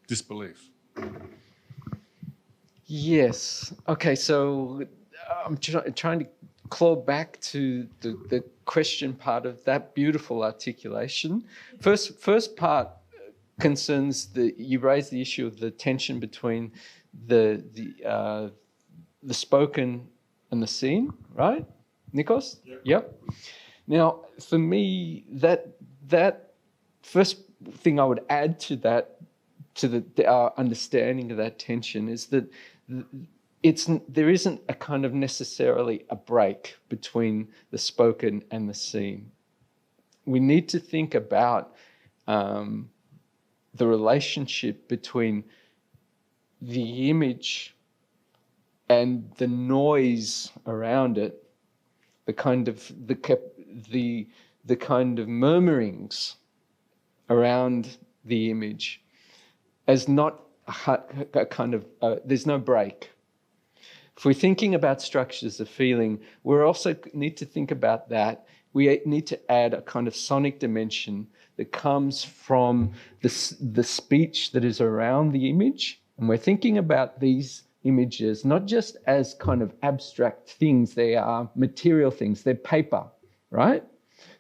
disbelief? Yes. Okay, so I'm trying to claw back to the question part of that beautiful articulation. First part concerns you raise the issue of the tension between the spoken and the seen, right, Nikos? Yep. Now, for me, that first thing I would add to that, to our understanding of that tension, is that there isn't a kind of necessarily a break between the spoken and the seen. We need to think about the relationship between the image and the noise around it, the kind of murmurings around the image, as not a kind of there's no break. If we're thinking about structures of feeling, we also need to think about that. We need to add a kind of sonic dimension that comes from the speech that is around the image. And we're thinking about these images not just as kind of abstract things, they are material things, they're paper, right?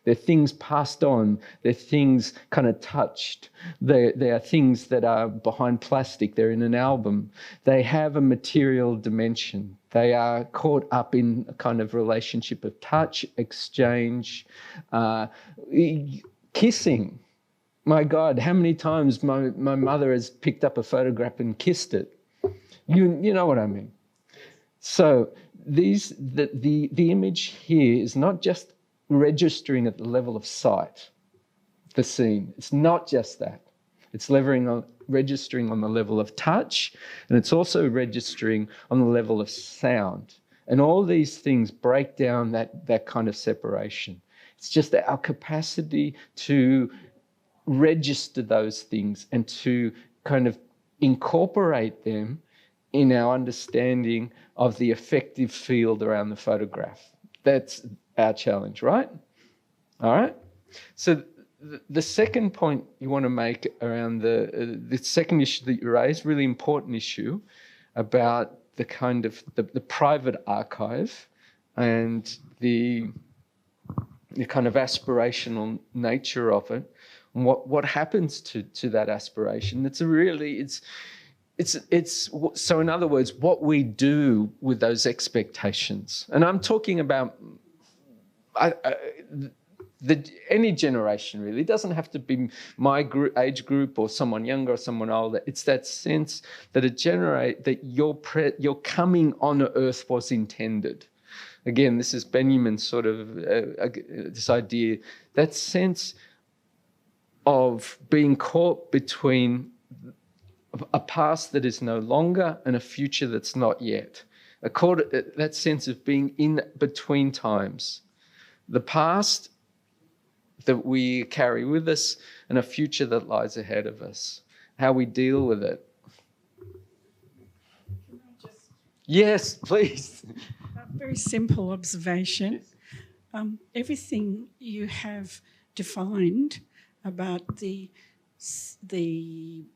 They're things passed on, they're things kind of touched, they are things that are behind plastic, they're in an album. They have a material dimension. They are caught up in a kind of relationship of touch, exchange, kissing. My God, how many times my mother has picked up a photograph and kissed it? You know what I mean. So the image here is not just registering at the level of sight, the scene. It's not just that. It's registering on the level of touch, and it's also registering on the level of sound. And all these things break down that kind of separation. It's just that our capacity to register those things and to kind of incorporate them in our understanding of the effective field around the photograph. That's our challenge, right? All right. So the second point you want to make around the second issue that you raised, really important issue about the kind of the private archive and the kind of aspirational nature of it, and what happens to that aspiration. It's so in other words, what we do with those expectations. And I'm talking about any generation, really. It doesn't have to be my age group or someone younger or someone older. It's that sense that that your coming on earth was intended. Again, this is Benjamin's sort of this idea, that sense of being caught between a past that is no longer and a future that's not yet. That sense of being in between times. The past that we carry with us and a future that lies ahead of us. How we deal with it. Yes, please. A very simple observation. Everything you have defined about the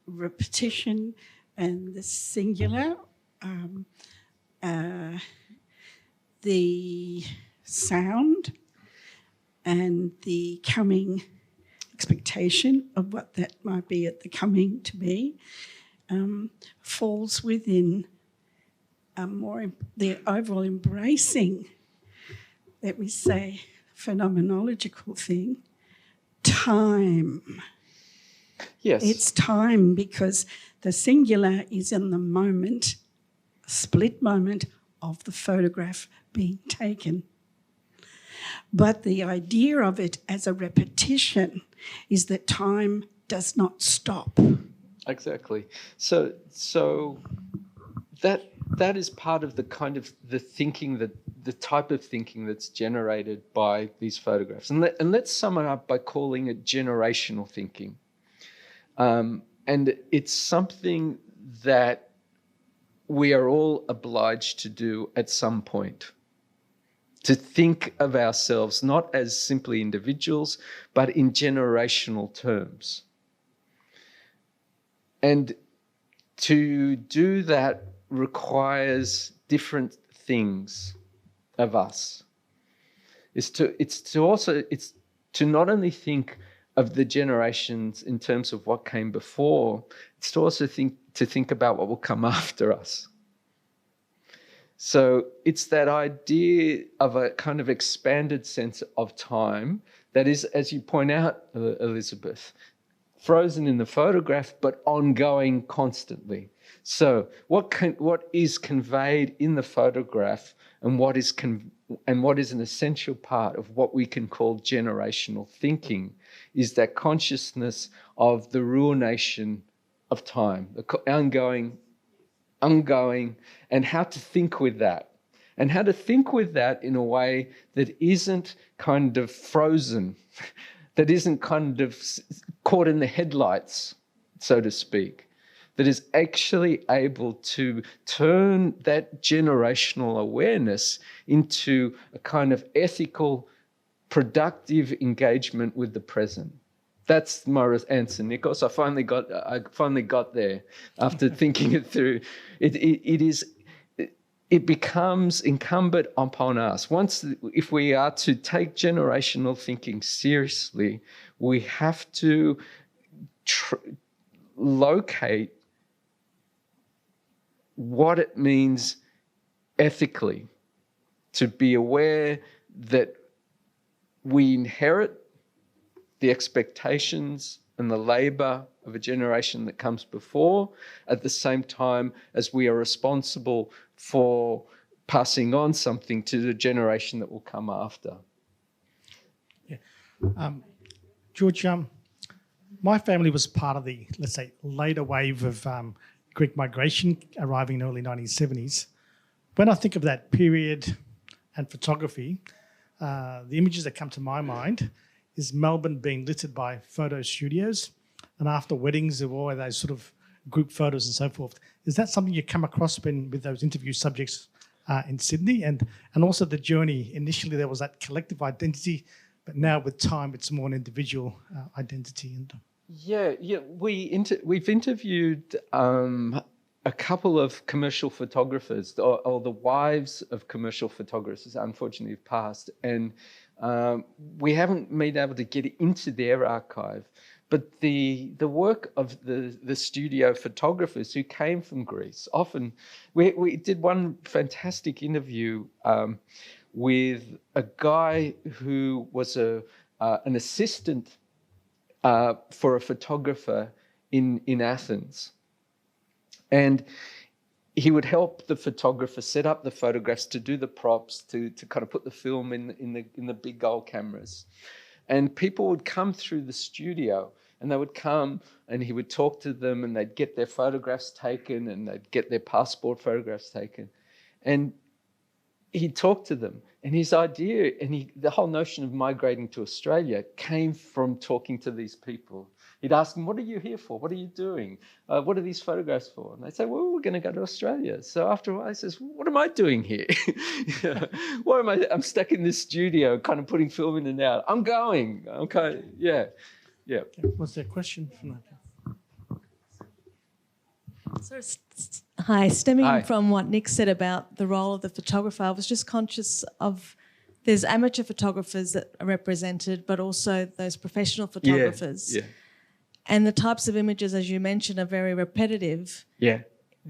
repetition and the singular, the sound and the coming expectation of what that might be at the coming to be, falls within the overall embracing, let me say, phenomenological thing, time. Yes. It's time because the singular is in the moment, split moment of the photograph being taken. But the idea of it as a repetition is that time does not stop. Exactly. So that is part of the kind of the thinking, that the type of thinking that's generated by these photographs. And let's sum it up by calling it generational thinking. And it's something that we are all obliged to do at some point. To think of ourselves not as simply individuals, but in generational terms. And to do that requires different things of us. It's to not only think of the generations in terms of what came before, it's to also think about what will come after us. So it's that idea of a kind of expanded sense of time that is, as you point out, Elizabeth, frozen in the photograph, but ongoing constantly. So what is conveyed in the photograph and what is an essential part of what we can call generational thinking is that consciousness of the ruination of time, the ongoing, and how to think with that. And how to think with that in a way that isn't kind of frozen, that isn't kind of caught in the headlights, so to speak, that is actually able to turn that generational awareness into a kind of ethical, productive engagement with the present. That's my answer, Nikos. I finally got there after thinking it through. It becomes incumbent upon us. If we are to take generational thinking seriously, we have to locate what it means ethically to be aware that we inherit the expectations and the labour of a generation that comes before, at the same time as we are responsible for passing on something to the generation that will come after. Yeah. George, my family was part of the, let's say, later wave of Greek migration arriving in the early 1970s. When I think of that period and photography, the images that come to my mind is Melbourne being littered by photo studios, and after weddings there were all those sort of group photos and so forth. Is that something you come across with those interview subjects in Sydney? And also the journey, initially there was that collective identity, but now with time it's more an individual identity. Yeah. We've interviewed a couple of commercial photographers, or the wives of commercial photographers, unfortunately have passed, and we haven't been able to get into their archive. But the work of the studio photographers who came from Greece, often we did one fantastic interview with a guy who was an assistant for a photographer in Athens. And he would help the photographer set up the photographs, to do the props, to kind of put the film in the big old cameras. And people would come through the studio And they would come and he would talk to them and they'd get their photographs taken and they'd get their passport photographs taken. And he'd talk to them. And his idea and the whole notion of migrating to Australia came from talking to these people. He'd ask them, what are you here for? What are you doing? What are these photographs for? And they'd say, well, we're going to go to Australia. So after a while, he says, what am I doing here? What am I? I'm stuck in this studio, kind of putting film in and out. I'm going. I'm kind of, yeah. Was there a question from that? So, hi, stemming Hi. from what Nick said about the role of the photographer, I was just conscious of there's amateur photographers that are represented, but also those professional photographers. Yeah. And the types of images, as you mentioned, are very repetitive. Yeah.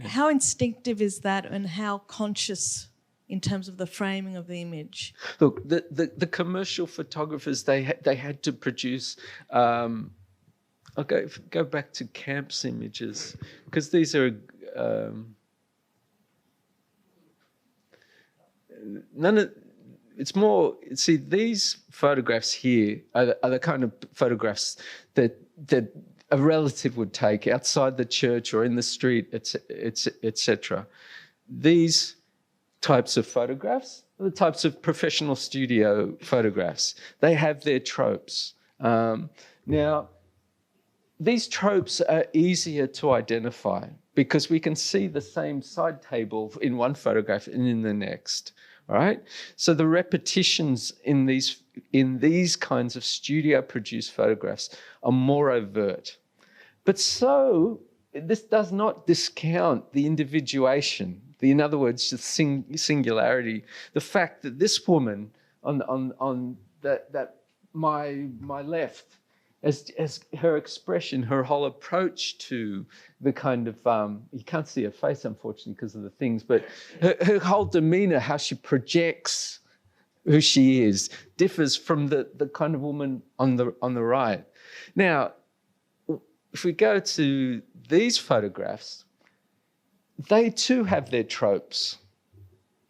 How instinctive is that, and how conscious in terms of the framing of the image? Look, the commercial photographers, they had to produce. I'll go back to Camp's images because these are it's more. See, these photographs here are the kind of photographs that a relative would take outside the church or in the street, etc. These types of photographs are the types of professional studio photographs. They have their tropes. Now, these tropes are easier to identify because we can see the same side table in one photograph and in the next. All right. So the repetitions in these kinds of studio-produced photographs are more overt. But so this does not discount the individuation. In other words, the singularity. The fact that this woman on my left, as her expression, her whole approach to the kind of, you can't see her face, unfortunately, because of the things, but her whole demeanor, how she projects who she is, differs from the kind of woman on the right. Now, if we go to these photographs, they too have their tropes.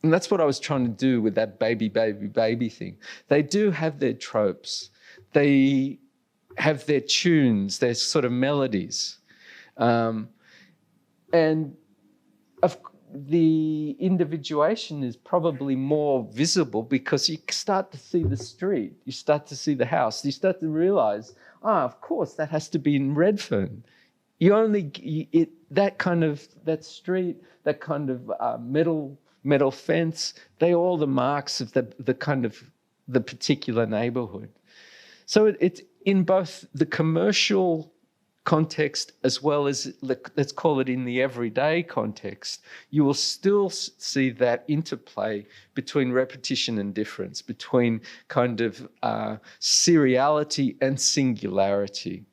And that's what I was trying to do with that baby thing. They do have their tropes. They have their tunes, their sort of melodies. And the individuation is probably more visible because you start to see the street, you start to see the house, you start to realise, of course, that has to be in Redfern. That street, that kind of metal fence, they're all the marks of the particular neighbourhood. So it's in both the commercial context as well as, let's call it in the everyday context, you will still see that interplay between repetition and difference, between kind of seriality and singularity.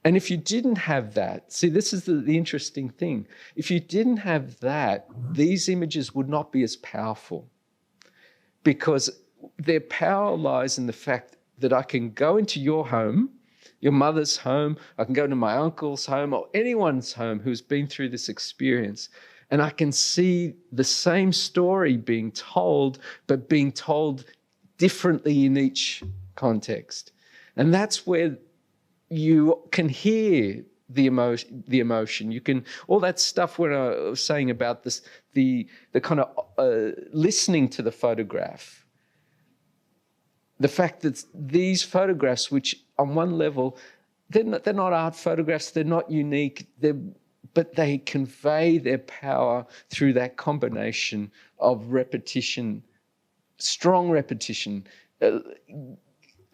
And if you didn't have that, see, this is the interesting thing. If you didn't have that, these images would not be as powerful because their power lies in the fact that I can go into your home, your mother's home, I can go into my uncle's home or anyone's home who's been through this experience, and I can see the same story being told, but being told differently in each context. And that's where you can hear the emotion. You can, all that stuff when I was saying about this, the kind of listening to the photograph. The fact that these photographs, which on one level, they're not art photographs, they're not unique, but they convey their power through that combination of repetition, strong repetition,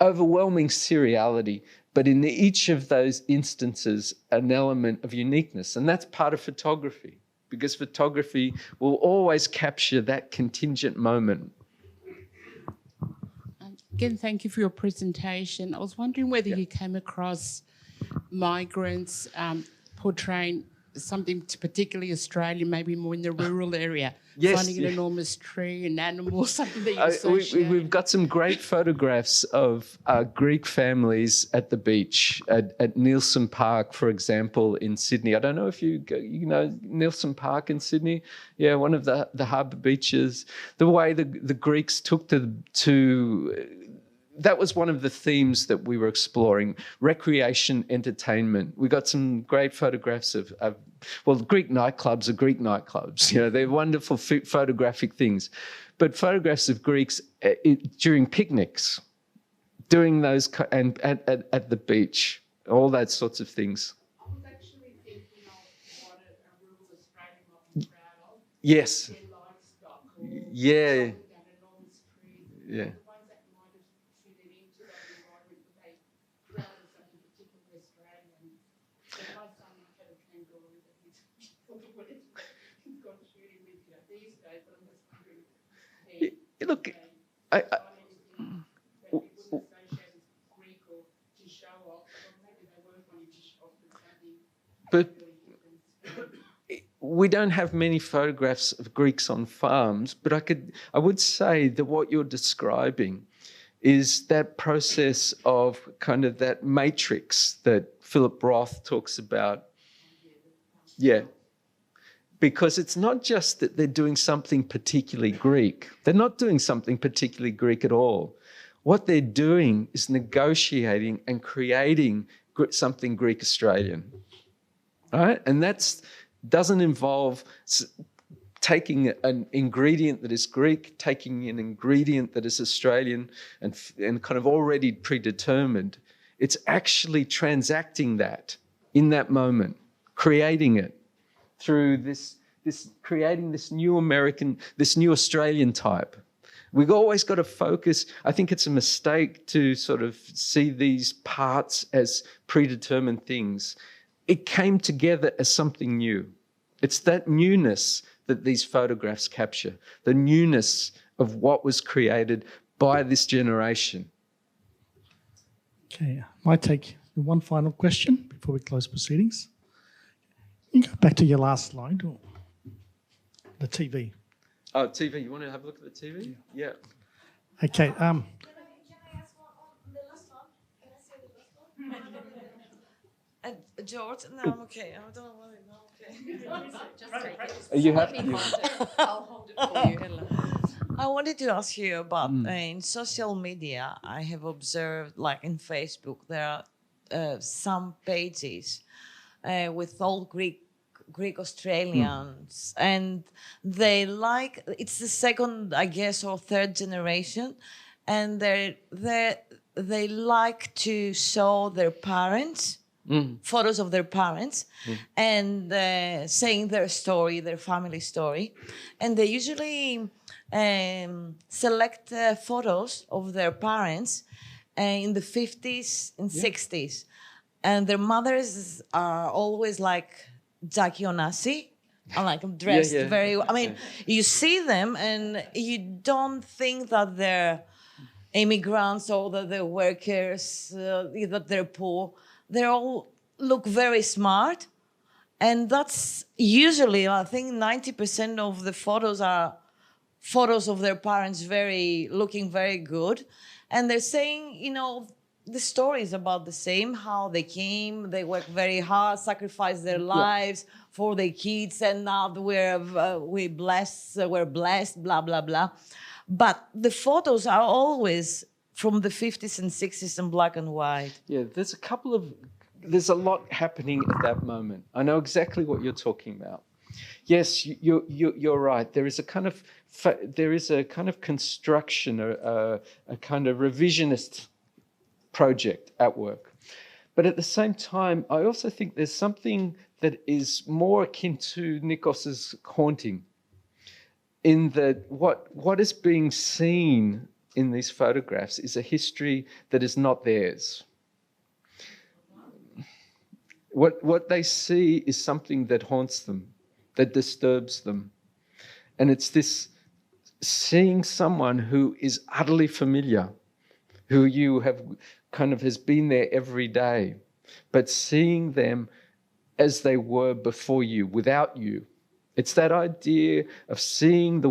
overwhelming seriality, but in each of those instances, an element of uniqueness. And that's part of photography, because photography will always capture that contingent moment. Again, thank you for your presentation. I was wondering whether you came across migrants portraying something particularly Australian, maybe more in the rural area, finding an enormous tree, an animal, something that you associate. We've got some great photographs of Greek families at the beach, at Neilson Park, for example, in Sydney. I don't know if you know Neilson Park in Sydney. Yeah, one of the harbour beaches. The way the Greeks took to that was one of the themes that we were exploring: recreation, entertainment. We got some great photographs of well, Greek nightclubs are Greek nightclubs. You know, they're wonderful photographic things. But photographs of Greeks during picnics, doing those, and at the beach, all that sorts of things. I was actually thinking of what a rural Australian might be proud of. Yes. Their livestock. Yeah. Yeah. Look, but we don't have many photographs of Greeks on farms, but I would say that what you're describing is that process of kind of that matrix that Philip Roth talks about. Yeah. Because it's not just that they're doing something particularly Greek. They're not doing something particularly Greek at all. What they're doing is negotiating and creating something Greek Australian, right? And that doesn't involve taking an ingredient that is Greek, taking an ingredient that is Australian and kind of already predetermined. It's actually transacting that in that moment, creating it through this creating this new American, this new Australian type. We've always got to focus. I think it's a mistake to sort of see these parts as predetermined things. It came together as something new. It's that newness that these photographs capture, the newness of what was created by this generation. Okay, I might take one final question before we close proceedings. You go back to your last slide, or the TV. Oh, TV. You want to have a look at the TV? Yeah. Okay. Can I ask one on the last one? Can I say the last one? George, no, I'm okay. I don't want to know. Okay. Just take it. Are you happy? I'll hold it for you, Ella. I wanted to ask you about in social media. I have observed, like in Facebook, there are some pages with all Greek Australians, and they like, it's the second, I guess, or third generation, and they like to show their parents, photos of their parents, and saying their story, their family story, and they usually select photos of their parents in the 50s and 60s, and their mothers are always like Jackie Onassi, and like dressed very well. I mean, you see them and you don't think that they're immigrants or that they're workers, that they're poor. They all look very smart. And that's usually, I think 90% of the photos are photos of their parents looking very good. And they're saying, you know, the story is about the same, how they came, they worked very hard, sacrificed their lives for their kids, and now we're blessed, blah, blah, blah. But the photos are always from the 50s and 60s in black and white. Yeah, there's a lot happening at that moment. I know exactly what you're talking about. Yes, you're right. There is a kind of construction, a kind of revisionist project at work. But at the same time, I also think there's something that is more akin to Nikos's haunting, in that what is being seen in these photographs is a history that is not theirs. What they see is something that haunts them, that disturbs them. And it's this seeing someone who is utterly familiar, who you have kind of has been there every day, but seeing them as they were before you, without you. It's that idea of seeing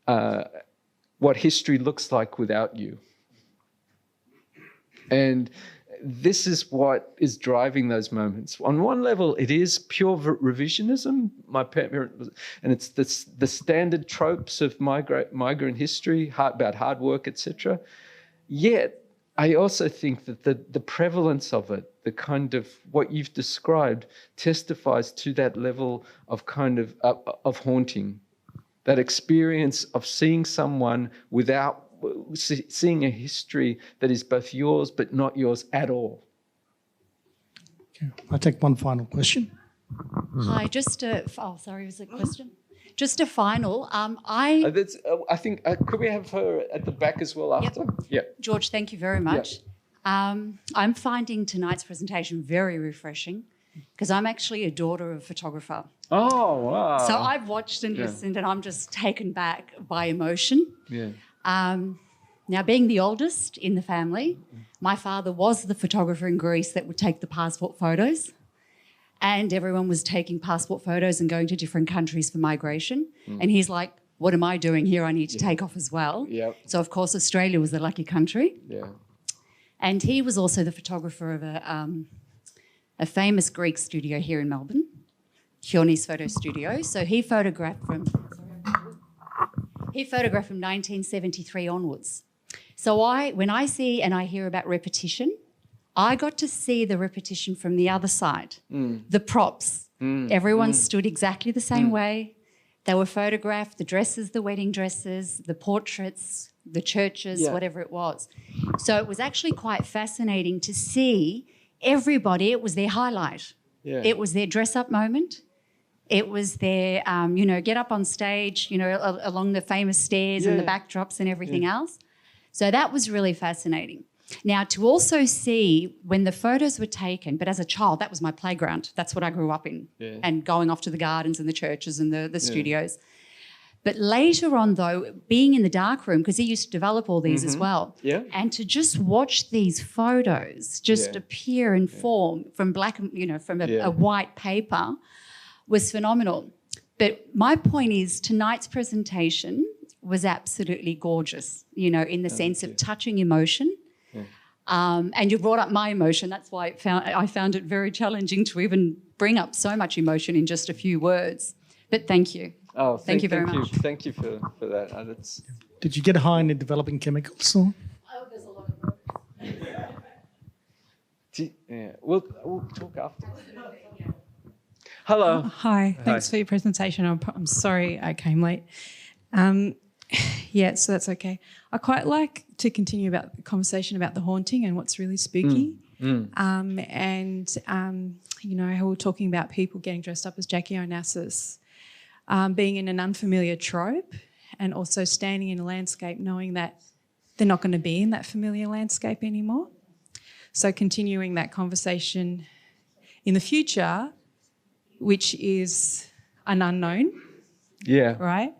what history looks like without you. And this is what is driving those moments. On one level, it is pure revisionism. And it's the standard tropes of migrant history, about hard work, etc. Yet, I also think that the prevalence of it, the kind of what you've described, testifies to that level of kind of haunting, that experience of seeing someone without seeing a history that is both yours but not yours at all. Okay. I'll take one final question. Hi, sorry, was it a question? Just a final. I think could we have her at the back as well after? Yep. Yeah. George, thank you very much. Yep. I'm finding tonight's presentation very refreshing because I'm actually a daughter of a photographer. Oh, wow. So I've watched and listened and I'm just taken back by emotion. Yeah. Now, being the oldest in the family, my father was the photographer in Greece that would take the passport photos. And everyone was taking passport photos and going to different countries for migration. And he's like, what am I doing here? I need to take off as well. Yep. So, of course, Australia was the lucky country. Yeah. And he was also the photographer of a famous Greek studio here in Melbourne, Chioni's Photo Studio. So he photographed from 1973 onwards. So when I see and I hear about repetition, I got to see the repetition from the other side, the props. Everyone stood exactly the same way. They were photographed, the dresses, the wedding dresses, the portraits, the churches, whatever it was. So it was actually quite fascinating to see everybody. It was their highlight. Yeah. It was their dress-up moment. It was their, get up on stage, along the famous stairs and the backdrops and everything else. So that was really fascinating. Now, to also see when the photos were taken, but as a child, that was my playground. That's what I grew up in, and going off to the gardens and the churches and the studios. But later on, though, being in the darkroom, because he used to develop all these as well, and to just watch these photos just appear and form from black, from a white paper was phenomenal. But my point is tonight's presentation was absolutely gorgeous, in the sense of touching emotion. And you brought up my emotion. That's why I found it very challenging to even bring up so much emotion in just a few words. But thank you. Oh, thank you very much. Thank you for that. Did you get high in developing chemicals? Or? Oh, there's a lot of We'll talk after. Hello. Hi. Thanks for your presentation. I'm sorry I came late. So that's okay. I quite like to continue about the conversation about the haunting and what's really spooky. How we're talking about people getting dressed up as Jackie Onassis, being in an unfamiliar trope, and also standing in a landscape knowing that they're not going to be in that familiar landscape anymore. So continuing that conversation in the future, which is an unknown. Yeah. Right?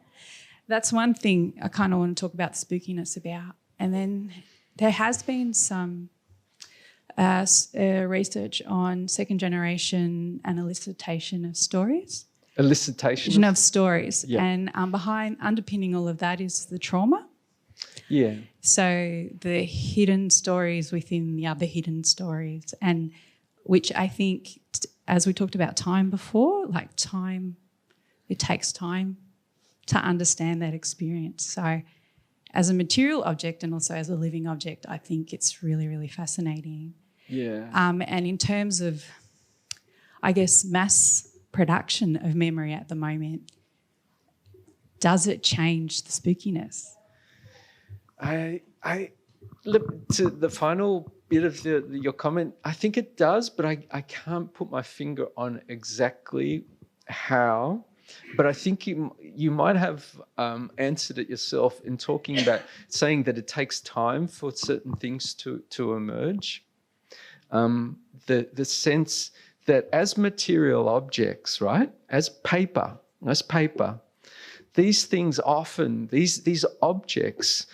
That's one thing I kind of want to talk about the spookiness about. And then there has been some research on second generation and elicitation of stories. Elicitation of stories. Yeah. And underpinning all of that is the trauma. Yeah. So the hidden stories within the other hidden stories, and which I think, as we talked about time before, like time, it takes time to understand that experience. So as a material object and also as a living object, I think it's really, really fascinating. Yeah. And in terms of, I guess, mass production of memory at the moment, does it change the spookiness? I look to the final bit of your comment. I think it does, but I can't put my finger on exactly how. But I think you might have answered it yourself in talking about saying that it takes time for certain things to emerge. The sense that as material objects, right, as paper, these things often, these objects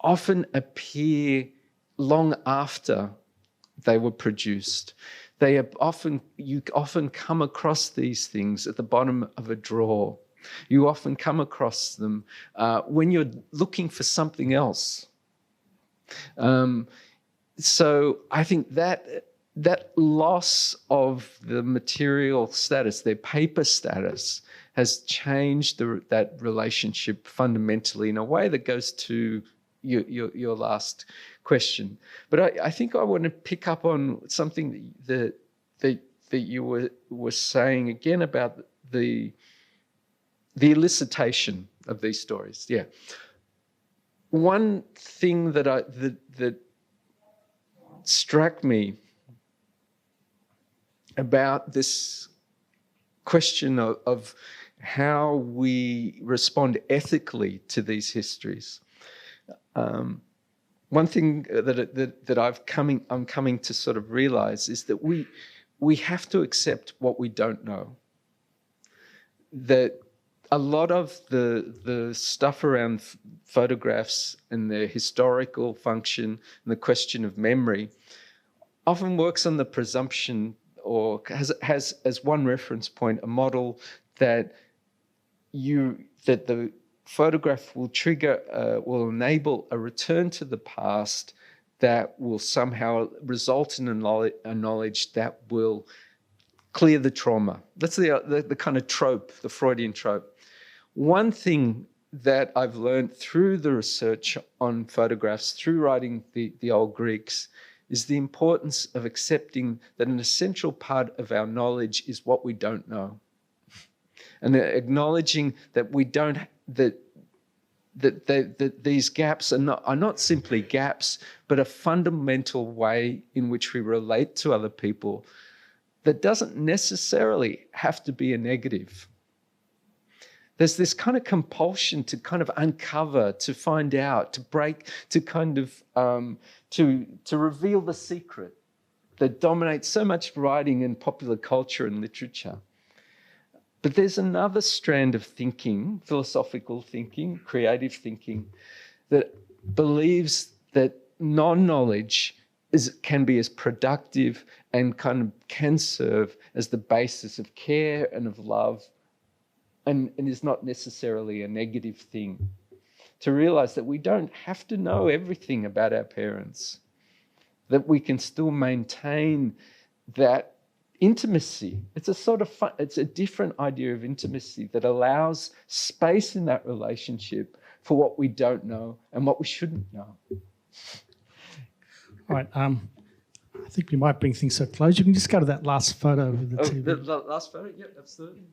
often appear long after they were produced. You often come across these things at the bottom of a drawer. You often come across them when you're looking for something else. So I think that loss of the material status, their paper status, has changed that relationship fundamentally in a way that goes to your last question. But I think I want to pick up on something that you were saying again about the elicitation of these stories. Yeah. One thing that struck me about this question of how we respond ethically to these histories. One thing that I'm coming to sort of realize is that we have to accept what we don't know. That a lot of the stuff around photographs and their historical function and the question of memory often works on the presumption, or has as one reference point a model that the photograph will enable a return to the past that will somehow result in a knowledge that will clear the trauma. That's the kind of trope, the Freudian trope. One thing that I've learned through the research on photographs, through writing the old Greeks, is the importance of accepting that an essential part of our knowledge is what we don't know. And acknowledging that we don't, that these gaps are not simply gaps, but a fundamental way in which we relate to other people that doesn't necessarily have to be a negative. There's this kind of compulsion to kind of uncover, to find out, to break, to kind of, to reveal the secret that dominates so much writing in popular culture and literature. But there's another strand of thinking, philosophical thinking, creative thinking, that believes that non-knowledge can be as productive and kind of can serve as the basis of care and of love, and is not necessarily a negative thing. To realize that we don't have to know everything about our parents, that we can still maintain that intimacy. It's a sort of it's a different idea of intimacy that allows space in that relationship for what we don't know and what we shouldn't know. All right. I think we might bring things to a close. You can just go to that last photo of the TV. The last photo? Yeah, absolutely.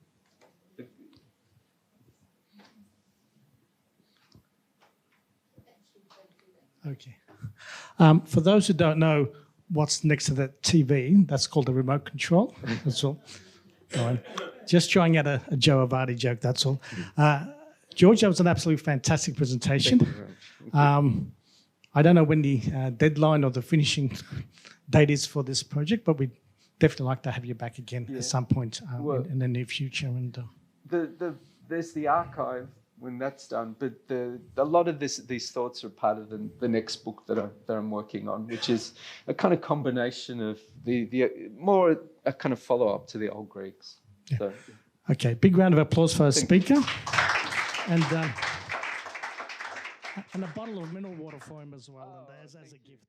Okay. For those who don't know what's next to that TV, that's called a remote control. That's all. All right. Just trying out a Joe Avati joke, that's all. George, that was an absolutely fantastic presentation. Thank you very much. I don't know when the deadline or the finishing date is for this project, but we'd definitely like to have you back again at some point in the near future. And there's the archive when that's done, but a lot of these thoughts are part of the next book that I'm working on, which is a kind of combination of more a kind of follow-up to the old Greeks. Yeah. So, okay, big round of applause for our speaker. And a bottle of mineral water for him as well, as a gift.